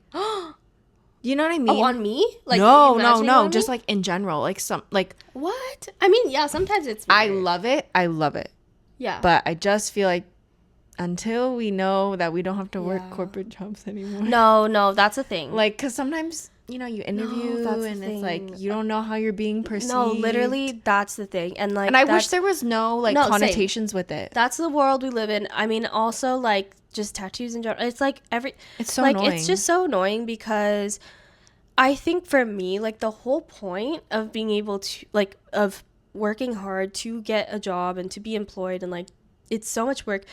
B: You know what I mean?
A: Oh, on me? Like,
B: no,
A: imagining it on
B: just
A: me?
B: like in general. Like
A: What? I mean, yeah, sometimes it's
B: I
A: weird.
B: love it. I love it.
A: Yeah.
B: But I just feel like until we know that we don't have to work
A: Yeah.
B: corporate jobs anymore.
A: no, that's a thing.
B: Like, because sometimes, you interview
A: that's the
B: and it's like,
A: thing.
B: you don't know how you're being perceived.
A: no, literally, that's the thing. And like,
B: And I wish
A: that's-
B: there was no, like,
A: No, same.
B: connotations with it.
A: that's the world we live in. I mean, also, like, just tattoos in general. It's like
B: It's so
A: like,
B: annoying.
A: it's just so annoying because I think for me, like, the whole point of being able to, like, of working hard to get a job and to be employed, and like, it's so much work.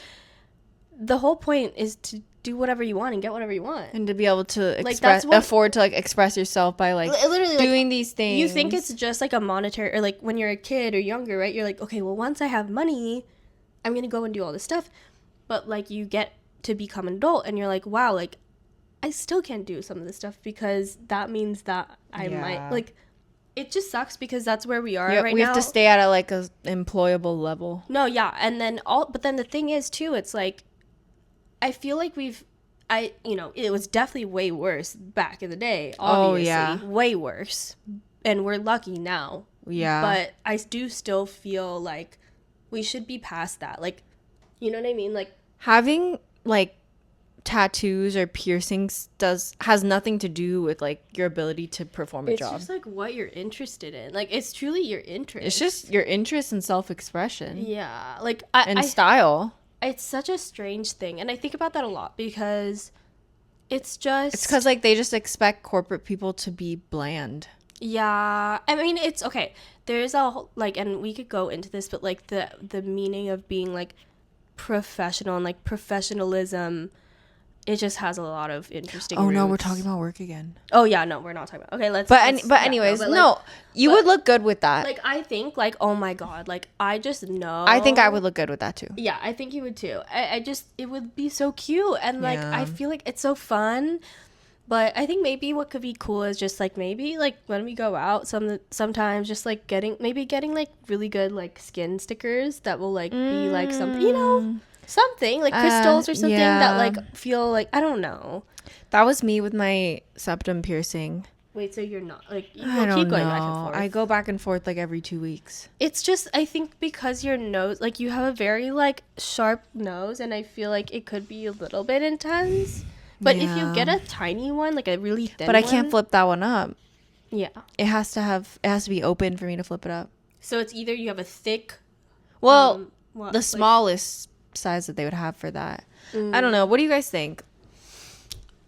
A: The whole point is to do whatever you want and get whatever you want.
B: And to be able to
A: Like,
B: express,
A: that's what-
B: afford to, like, express yourself by, like,
A: Literally, like,
B: doing these things.
A: you think it's just like a monetary, or like when you're a kid or younger, right? You're like, okay, well, once I have money, I'm gonna go and do all this stuff. But like, you get to become an adult and you're like, wow, like, I still can't do some of this stuff because that means that I
B: Yeah.
A: might, like, it just sucks because that's where we are
B: Yeah,
A: right
B: we
A: now.
B: have to stay at a, like, a employable level.
A: No, yeah, and then but then the thing is too, it's like, I feel like it was definitely way worse back in the day.
B: Oh,
A: Obviously,
B: yeah.
A: way worse, and we're lucky now.
B: Yeah.
A: But I do still feel like we should be past that. Like, you know what I mean? Like,
B: Having, like, tattoos or piercings has nothing to do with like your ability to perform a
A: It's
B: job.
A: just like what you're interested in. Like it's truly your interest.
B: It's just your interest in self-expression
A: yeah. Like
B: and style.
A: it's such a strange thing, and I think about that a lot because it's just
B: It's because like they just expect corporate people to be bland.
A: yeah. I mean, it's okay. There's a like, and we could go into this, but like the meaning of being like professional and like professionalism, it just has a lot of interesting.
B: Oh no, we're
A: roots.
B: talking about work again.
A: Oh yeah, no, we're not talking about. Okay, let's.
B: But
A: yeah,
B: anyways,
A: but, like,
B: no, you
A: but-
B: would look good with that.
A: Like I think like oh my god, like I just know.
B: I think I would look good with that too.
A: Yeah, I think you would too. I just it would be so cute and like
B: Yeah.
A: I feel like it's so fun. But I think maybe what could be cool is just like maybe like when we go out sometimes just like getting like really good like skin stickers that will like be like something, you know, something like crystals or something that
B: yeah.
A: like feel like I don't know.
B: That was me with my septum piercing.
A: Wait, so you're not like you
B: I
A: will
B: don't
A: keep
B: know.
A: going back and forth.
B: I go back and forth like every 2 weeks.
A: It's just I think because your nose like you have a very like sharp nose and I feel like it could be a little bit intense. But if you
B: Yeah.
A: get a tiny one, like a really thin
B: But I
A: one,
B: can't flip that one up.
A: Yeah.
B: It has to be open for me to flip it up.
A: So it's either you have a thick
B: Well,
A: what,
B: the
A: like-
B: smallest size that they would have for that. I don't know. What do you guys think?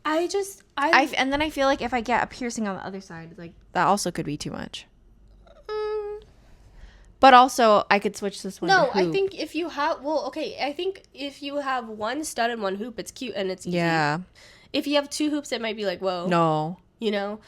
A: I just
B: And then I feel like if I get a piercing on the other side, like that also could be too much.
A: mm,
B: But also, I could switch this one.
A: no,
B: to
A: I
B: hoop.
A: think if you have I think if you have one stud and one hoop, it's cute and it's easy.
B: Yeah.
A: If you have two hoops, it might be like whoa.
B: No.
A: You know,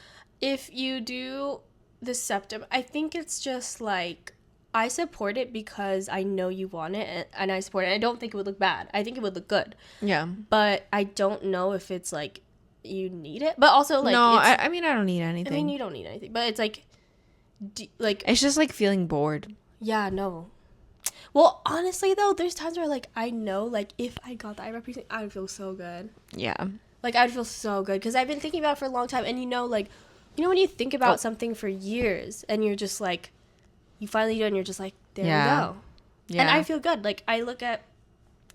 A: if you do the septum, I think it's just like I support it because I know you want it and I support it. I don't think it would look bad. I think it would look good.
B: Yeah.
A: But I don't know if it's like you need it. But also like
B: no,
A: it's,
B: I mean I don't need anything.
A: I mean you don't need anything. But it's like like
B: it's just like feeling bored.
A: yeah, no. Well, honestly though, there's times where like I know like if I got the eyebrow piercing, I would feel so good.
B: Yeah.
A: Like I would feel so good because I've been thinking about it for a long time, and you know when you think about something for years and you're just like, you finally do it and you're just like, there
B: Yeah.
A: we go.
B: Yeah.
A: And I feel good. Like I look at,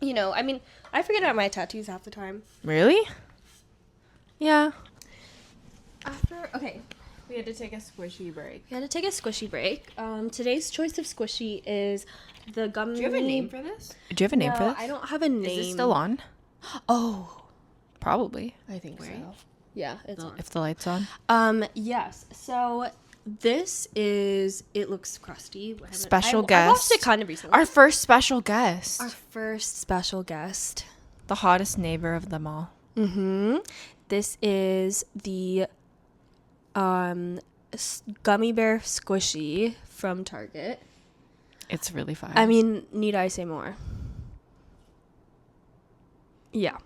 A: you know, I mean, I forget about my tattoos half the time.
B: Really? Yeah.
A: Okay,
B: We had to take a squishy break.
A: we had to take a squishy break. Today's choice of squishy is the gummy.
B: for this? Do you have a name for
A: No,
B: this?
A: I don't have a name.
B: Is this still on?
A: Oh,
B: Probably.
A: I think so. Yeah, it's on.
B: If the light's on.
A: Yes. So this is. It looks crusty. I
B: Special
A: I watched
B: guest.
A: it kind of recently.
B: Our first special guest.
A: Our first special guest.
B: The hottest neighbor of them all.
A: Mm-hmm. This is the gummy bear squishy from Target.
B: It's really fun.
A: I mean, need I say more? Yeah.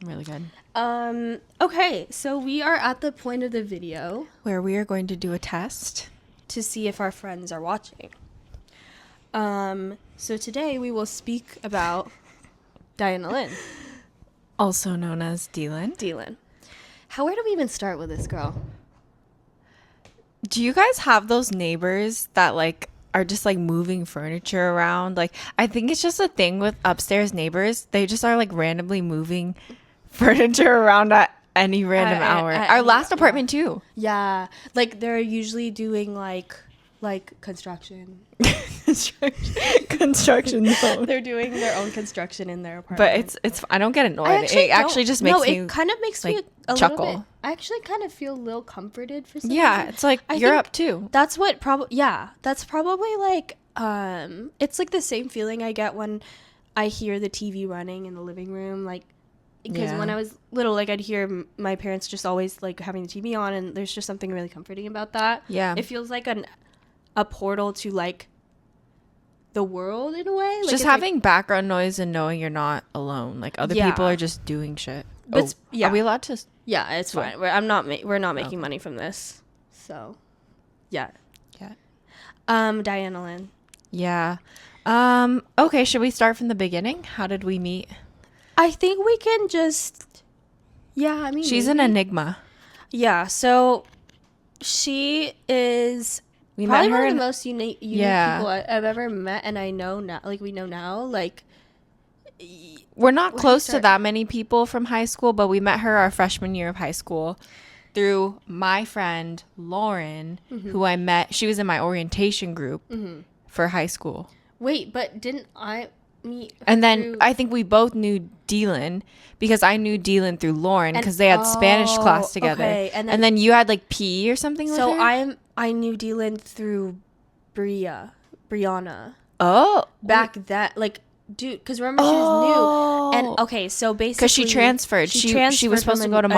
B: really good.
A: Okay, so we are at the point of the video
B: Where we are going to do a test.
A: to see if our friends are watching. So today we will speak about Diana Lynn.
B: Also known as Dylan.
A: Dylan. Where do we even start with this girl?
B: Do you guys have those neighbors that like are just like moving furniture around? Like I think it's just a thing with upstairs neighbors. They just are like randomly moving furniture around at any random hour.
A: at
B: Our
A: any-
B: last apartment too.
A: Yeah, like they're usually doing like construction.
B: Construction zone.
A: They're doing their own construction in their apartment.
B: But it's I don't get annoyed.
A: I
B: It actually
A: don't-
B: just makes me
A: it kind of makes me
B: like,
A: a
B: chuckle.
A: little bit. I actually kind of feel a little comforted for some
B: yeah,
A: reason.
B: it's like
A: I
B: you're
A: think
B: up too.
A: That's what that's probably like it's like the same feeling I get when I hear the TV running in the living room, like because
B: Yeah.
A: when I was little, like I'd hear my parents just always like having the TV on, and there's just something really comforting about that.
B: Yeah.
A: It feels like a portal to like the world in a way. Like,
B: Just
A: it's, like-
B: having background noise and knowing you're not alone. Like other
A: Yeah.
B: people are just doing shit.
A: But it's- yeah.
B: Are we allowed to?
A: yeah, it's
B: Cool.
A: fine. We're not making money from this, so yeah.
B: Yeah.
A: Diana Lynn.
B: Yeah. Okay, should we start from the beginning? How did we meet?
A: I think we can just. Yeah, I mean,
B: She's an
A: maybe.
B: enigma.
A: Yeah, so she is
B: We
A: probably
B: met her
A: one of
B: in
A: the most unique
B: Yeah.
A: people I've ever met, and I know now, like we know now, like
B: we're not
A: Where do you
B: close to
A: start?
B: that many people from high school, but we met her our freshman year of high school through my friend Lauren, who I met. She was in my orientation group for high school.
A: Wait, but didn't I meet her
B: And then
A: through-
B: I think we both knew Dylan because I knew Dylan through Lauren because they had Spanish class together.
A: okay,
B: And
A: and
B: then you had like PE or something with
A: so
B: her?
A: I knew Dylan through Brianna.
B: Oh.
A: Back that, like, dude, because remember she was new. And okay, so basically
B: Because she transferred. She was supposed to go to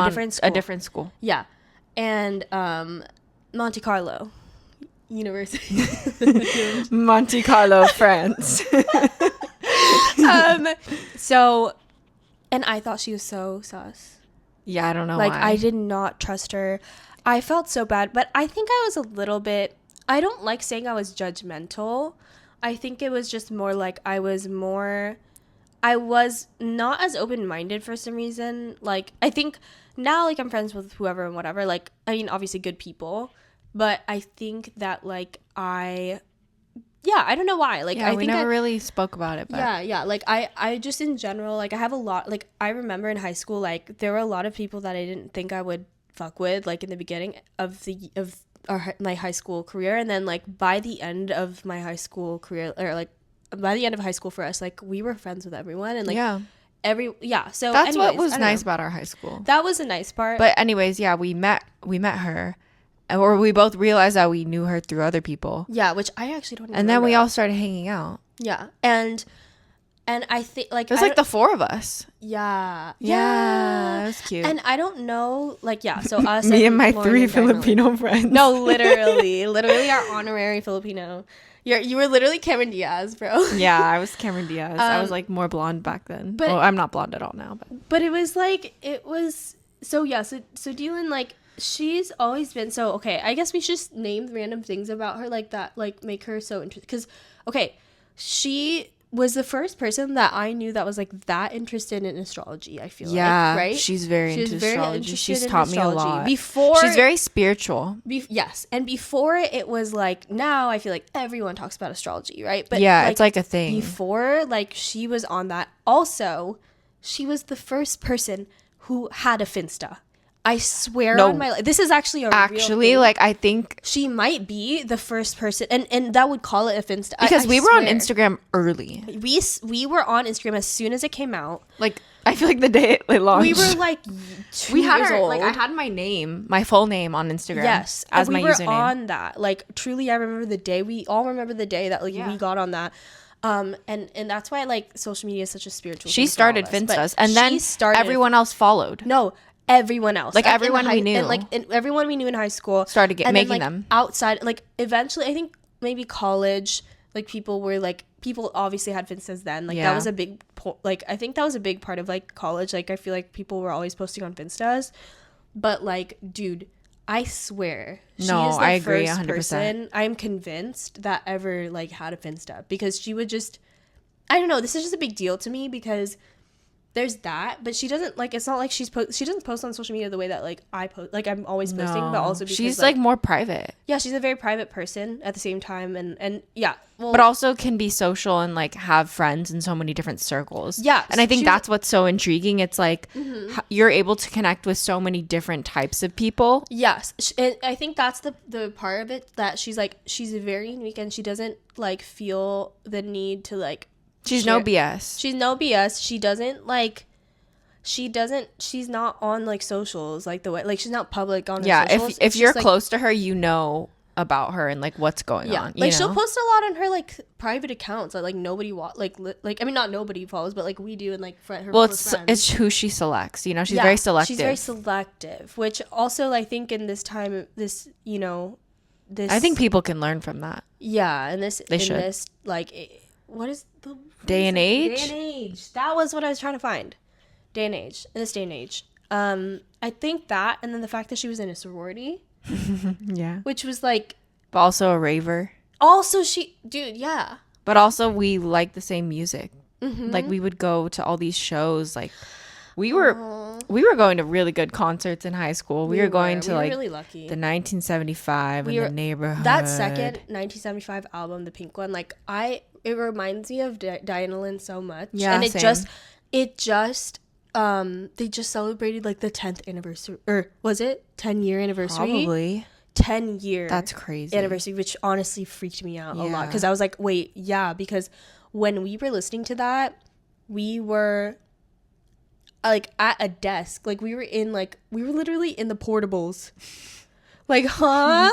A: a
B: different school.
A: Yeah. And Monte Carlo University.
B: Monte Carlo, France.
A: So, and I thought she was so sus.
B: Yeah, I don't know
A: Like,
B: why.
A: I did not trust her. I felt so bad, but I think I was a little bit, I don't like saying I was judgmental. I think it was just more like I was not as open-minded for some reason. Like, I think now, like, I'm friends with whoever and whatever. Like, I mean, obviously good people, but I think that, like, I don't know why. Like,
B: yeah,
A: I
B: we
A: think
B: never really spoke about it. But
A: yeah. Like, I just in general, like, I have a lot, like, I remember in high school, like, there were a lot of people that I didn't think I would fuck with, like, in the beginning of my high school career. And then, like, by the end of my high school career, or, like, by the end of high school for us, like, we were friends with everyone. And, like, so
B: that's what
A: anyways,
B: was
A: I don't
B: nice
A: know.
B: about our high school.
A: That was a nice part.
B: But anyways, yeah, we met her, or we both realized that we knew her through other people,
A: yeah, which I actually don't even
B: and then we
A: remember.
B: all started hanging out.
A: Yeah. And I think, like,
B: It was like the four of us.
A: yeah,
B: Yeah, it was cute.
A: And I don't know, like, yeah, so us
B: Me and my
A: Lauren
B: 3
A: and Diamond.
B: Filipino friends.
A: No, literally our honorary Filipino. You were literally Cameron Diaz, bro.
B: Yeah, I was Cameron Diaz. I was like more blonde back then.
A: but-
B: Well, I'm not blonde at all now.
A: But it was like, so Dylan, like, she's always been, so, okay, I guess we should just name random things about her, like, that, like, make her so interesting, because, okay, she was the first person that I knew that was, like, that interested in astrology, I feel
B: Yeah,
A: like, right?
B: she's very
A: She was
B: into
A: very
B: astrology.
A: interested
B: She's
A: in
B: taught me a
A: astrology.
B: lot.
A: Before
B: She's very spiritual.
A: yes, and before it was like, now I feel like everyone talks about astrology, right? But
B: Yeah, it's like a thing.
A: Before, like, she was on that. Also, she was the first person who had a Finsta. I swear
B: No.
A: on my life. This is actually a real
B: Actually,
A: thing.
B: like I think
A: She might be the first person, and that would call it a Finsta.
B: because
A: I
B: we were on
A: swear.
B: Instagram early.
A: We were on Instagram as soon as it came out.
B: Like I feel like the day it launched.
A: We were like 2
B: we had
A: years
B: our,
A: old.
B: like I had my name, my full name on Instagram.
A: Yes,
B: as
A: and
B: my
A: we were
B: username.
A: on that. Like, truly, I remember the day. We all remember the day that, like,
B: Yeah.
A: we got on that. And that's why, like, social media is such a spiritual.
B: She
A: thing for all
B: started
A: of us. But
B: Finstas, and then
A: she started,
B: everyone else followed.
A: No, everyone else.
B: Like,
A: in
B: everyone we knew.
A: and, like, everyone we knew in high school
B: Started
A: and
B: making
A: then, like,
B: them.
A: outside. Like, eventually, I think maybe college. Like, people obviously had Finstas then. Like,
B: Yeah.
A: that was a big like, I think that was a big part of, like, college. Like, I feel like people were always posting on Finstas. But, like, dude, I swear, she
B: No,
A: is the
B: I agree,
A: first
B: 100%.
A: person I'm convinced that ever, like, had a Finsta, because she would just, I don't know, this is just a big deal to me, because there's that, but she doesn't, like, it's not like she doesn't post on social media the way that, like, I post, like, I'm always posting, but also because
B: she's like more private,
A: yeah, she's a very private person at the same time, and yeah, well,
B: but also can be social and like have friends in so many different circles.
A: Yeah,
B: and I think
A: she's-
B: that's what's so intriguing. It's like you're able to connect with so many different types of people.
A: yes, and I think that's the part of it, that she's very unique, and she doesn't, like, feel the need to, like,
B: She's
A: share-
B: no BS.
A: She's no BS. She doesn't, like, she's not on, like, socials, like, the way, like, she's not public on her
B: Yeah,
A: socials.
B: if
A: It's
B: you're
A: just, like,
B: close to her, you know about her and like what's going
A: yeah,
B: on.
A: like,
B: you
A: she'll
B: know?
A: post a lot on her, like, private accounts that, like, nobody like, I mean, not nobody follows, but, like, we do, and, like, her
B: Well,
A: close
B: it's
A: friends.
B: it's who she selects. You know, she's
A: Yeah,
B: very selective.
A: She's very selective, which also, I think, in this time, this, you know, this,
B: I think people can learn from that.
A: yeah, and this,
B: They should.
A: this, like, what is the
B: Day and age?
A: Day and age. That was what I was trying to find. Day and age. In this day and age. I think that, and then the fact that she was in a sorority,
B: Yeah,
A: which was, like,
B: but also a raver.
A: also dude, yeah.
B: But also we like the same music.
A: Mm-hmm.
B: Like we would go to all these shows. Like we were going to really good concerts in high school. We were going to
A: we were
B: like
A: really lucky.
B: the 1975
A: We
B: and
A: were-
B: the neighborhood.
A: That second 1975 album, the pink one, like, I it reminds me of Diana Lynn so much.
B: Yeah,
A: and
B: same.
A: They just celebrated like the 10th anniversary, or was it 10-year anniversary?
B: Probably.
A: 10-year.
B: That's crazy.
A: Anniversary, which honestly freaked me out a lot,
B: Yeah.
A: because I was like, wait, yeah, because when we were listening to that, we were like at a desk, like we were literally in the portables. Like, huh?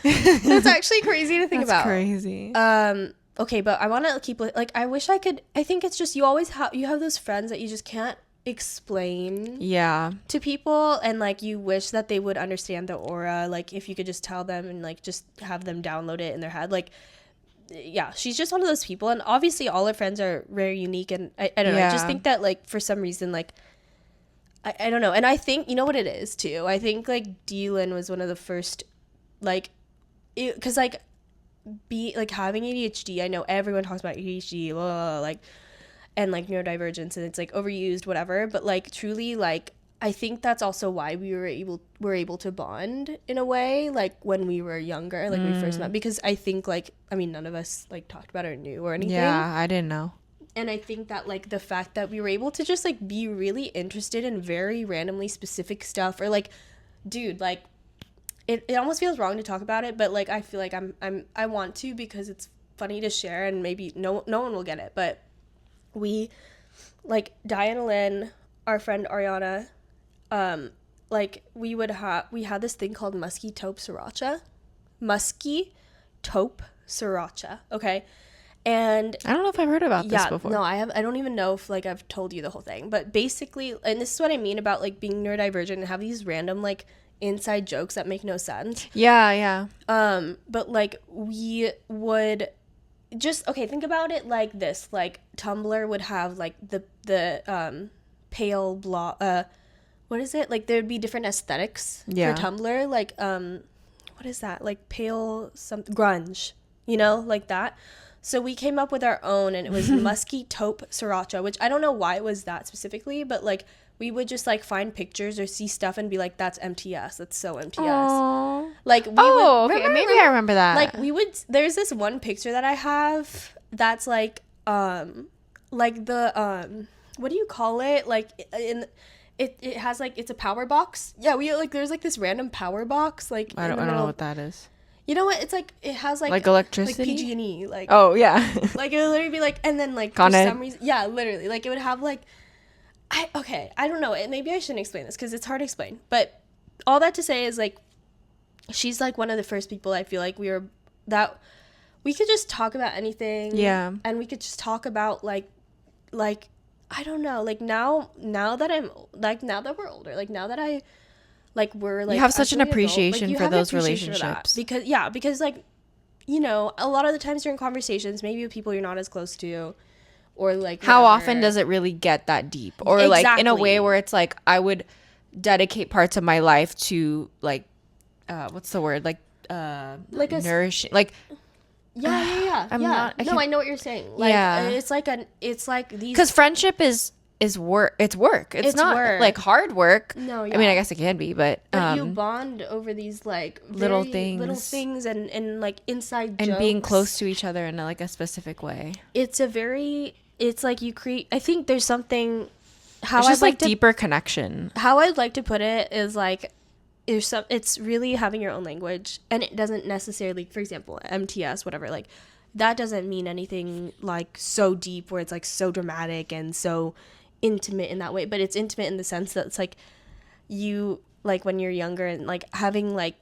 A: That's actually crazy to think about.
B: Crazy.
A: Okay, but I want to keep, like, I wish I could. I think it's just you have those friends that you just can't explain
B: Yeah.
A: to people, and like you wish that they would understand the aura, like if you could just tell them and like just have them download it in their head. Like, yeah, she's just one of those people, and obviously all her friends are very unique, and I don't know, I just
B: Yeah.
A: think that like for some reason, like I don't know, and I think, you know what it is too, I think like D-Lyn was one of the first, like, because like having ADHD, I know everyone talks about ADHD, blah, blah, blah, like, and like neurodivergence, and it's like overused, whatever, but like truly, like I think that's also why we were able to bond in a way, like when we were younger, like we first met, because I think like, I mean, none of us like talked about it or knew or anything.
B: Yeah, I didn't know.
A: And I think that like the fact that we were able to just like be really interested in very randomly specific stuff, or like, dude, like it almost feels wrong to talk about it, but like I feel like I want to, because it's funny to share, and maybe no one will get it, but we, like Diana Lynn, our friend Ariana, like we had this thing called Musky Taupe Sriracha, okay? And
B: I don't know if I've heard about this before.
A: no, I don't even know if like I've told you the whole thing, but basically, and this is what I mean about like being neurodivergent and have these random like inside jokes that make no sense.
B: Yeah.
A: But like we would just, okay, think about it like this, like Tumblr would have like the pale blah, what is it, like there'd be different aesthetics for Tumblr, like what is that, like pale some grunge, you know, like that. So we came up with our own, and it was Musky Taupe Sriracha, which I don't know why it was that specifically, but like we would just like find pictures or see stuff and be like, that's MTS, that's so MTS.
B: Aww.
A: Like we
B: okay, maybe I remember that.
A: like we would, there's this one picture that I have that's like the what do you call it, like in it has like, it's a power box. Yeah, we like, there's like this random power box, like
B: I don't know what that is.
A: You know what? It's like, it has like
B: electricity,
A: like PG&E, like,
B: oh yeah.
A: like it would literally be like, and then like
B: Con
A: for
B: Ed.
A: some reason, yeah, literally, like it would have like, I don't know, maybe I shouldn't explain this because it's hard to explain, but all that to say is like, she's like one of the first people I feel like we could just talk about anything.
B: Yeah.
A: And we could just talk about like I don't know, like now that I'm like, now that we're older, like now that I like we're like,
B: you have such an
A: actually adult,
B: appreciation
A: like, you
B: for
A: have an
B: those
A: appreciation for that.
B: relationships.
A: Because like, you know, a lot of the times during conversations, maybe with people you're not as close to, or like
B: How
A: whatever.
B: often does it really get that deep, or like in a way where it's like I would dedicate parts of my life to like what's the word, like nourishing, like
A: yeah
B: I'm
A: yeah
B: not- I
A: no,
B: can't-
A: I know what you're saying, like
B: Yeah.
A: it's like these,
B: because friendship is work. It's work. It's not
A: work.
B: like hard work.
A: No,
B: I mean, I guess it can be, but
A: you bond over these like
B: little
A: little
B: things.
A: things and like inside
B: and
A: jokes.
B: being close to each other in like a specific way.
A: It's like you create, I think there's something, how
B: It's just
A: I'd
B: like deeper connection.
A: how I'd like to put it is like, it's really having your own language, and it doesn't necessarily, for example, MTS, whatever, like that doesn't mean anything like so deep where it's like so dramatic and so intimate in that way, but it's intimate in the sense that it's like you, like when you're younger and like having like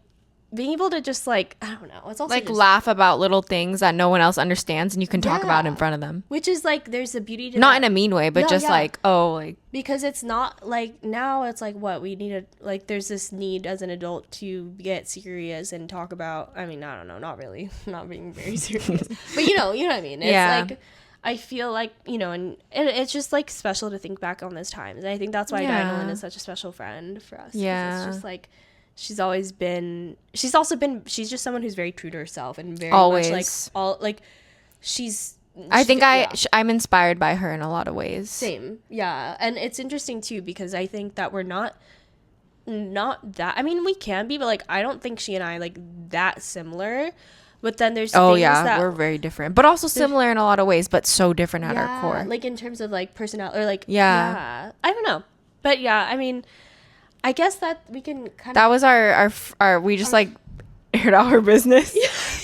A: being able to just like, I don't know, it's also
B: Like
A: just,
B: laugh about little things that no one else understands and you can talk about
A: Yeah.
B: in front of them.
A: which is like, there's a beauty to
B: Not
A: that.
B: in a mean way, but
A: No,
B: just
A: yeah.
B: like, oh, like
A: Because it's not like, now it's like, what we need like there's this need as an adult to get serious and talk about, I mean, I don't know, not really, not being very serious, but you know what I mean. It's
B: Yeah.
A: like, I feel like, you know, and it's just like special to think back on those times, and I think that's why
B: Yeah.
A: Diana Lynn is such a special friend for us. 'Cause
B: Yeah.
A: it's just like, she's just someone who's very true to herself and very
B: Always.
A: much like all like she's
B: I think
A: yeah.
B: I'm inspired by her in a lot of ways.
A: Same, yeah, and it's interesting too because I think that we're not that. I mean, we can be, but like I don't think she and I like that similar. But then there's
B: Oh
A: things
B: yeah,
A: that
B: we're very different, but also similar in a lot of ways, but so different at
A: yeah,
B: our core.
A: like in terms of like personality or like
B: Yeah.
A: I don't know. But yeah, I mean, I guess that we can kind
B: That
A: of
B: was our we just like aired out our business.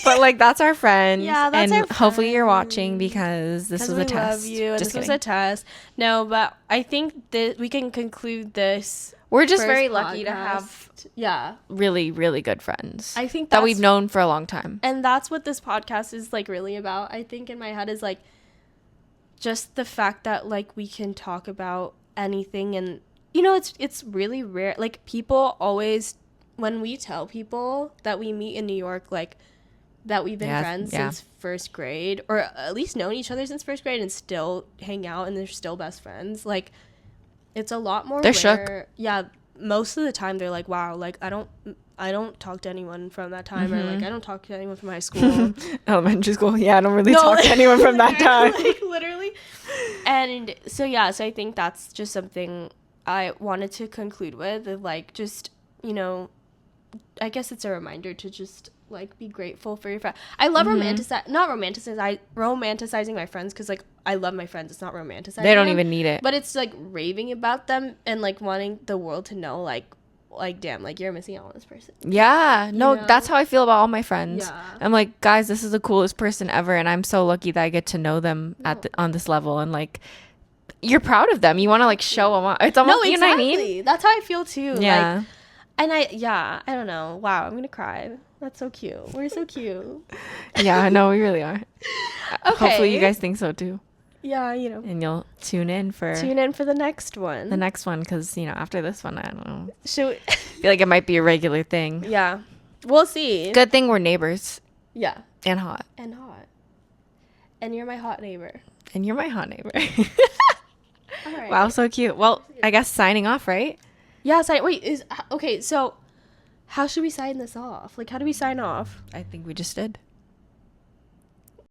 B: But like that's our friend.
A: Yeah, that's
B: and
A: our
B: hopefully you're
A: friend.
B: watching because this was
A: we
B: a test.
A: love you and
B: Just
A: this was
B: kidding.
A: a test. No, but I think that we can conclude this.
B: We're just
A: first
B: very lucky to
A: podcast.
B: have
A: Yeah,
B: really, really good friends.
A: I think
B: that we've
A: that's-
B: known for a long time.
A: and that's what this podcast is like really about. I think in my head is like just the fact that like we can talk about anything, and you know it's really rare. Like people always, when we tell people that we meet in New York, like that we've been friends since first grade, or at least known each other since first grade and still hang out and they're still best friends, like it's a lot more
B: They're
A: rare.
B: shook.
A: Yeah, most of the time they're like, wow, like I don't talk to anyone from that time, or like I don't talk to anyone from high school.
B: Elementary school. Yeah, I don't really
A: No,
B: talk to anyone from that time.
A: like literally. And so yeah, so I think that's just something I wanted to conclude with, of like just, you know, I guess it's a reminder to just like be grateful for your friend. I love romanticizing my friends, because like I love my friends. It's not romanticizing.
B: They don't
A: them,
B: even need it.
A: but it's like raving about them and like wanting the world to know like damn, like you're missing out on this person.
B: Yeah, no,
A: know?
B: that's how I feel about all my friends.
A: Yeah.
B: I'm like, guys, this is the coolest person ever, and I'm so lucky that I get to know them on this level, and like, you're proud of them. You want to like show them. It's almost,
A: No,
B: you know what I
A: exactly.
B: mean?
A: That's how I feel too.
B: Yeah.
A: Like, and I don't know. Wow, I'm gonna cry. That's so cute. We're so cute.
B: Yeah, no, we really are.
A: Okay.
B: Hopefully, you guys think so too,
A: Yeah, you know.
B: and you'll tune in for
A: The next one.
B: the next one, because you know, after this one, I don't know.
A: Should we?
B: I feel like it might be a regular thing.
A: Yeah, we'll see.
B: Good thing we're neighbors
A: Yeah,
B: and hot,
A: and hot. And you're my hot neighbor.
B: and you're my hot neighbor.
A: All right.
B: Wow, so cute. Well, I guess signing off, right?
A: Yeah. Okay. So, how should we sign this off? Like, how do we sign off?
B: I think we just did.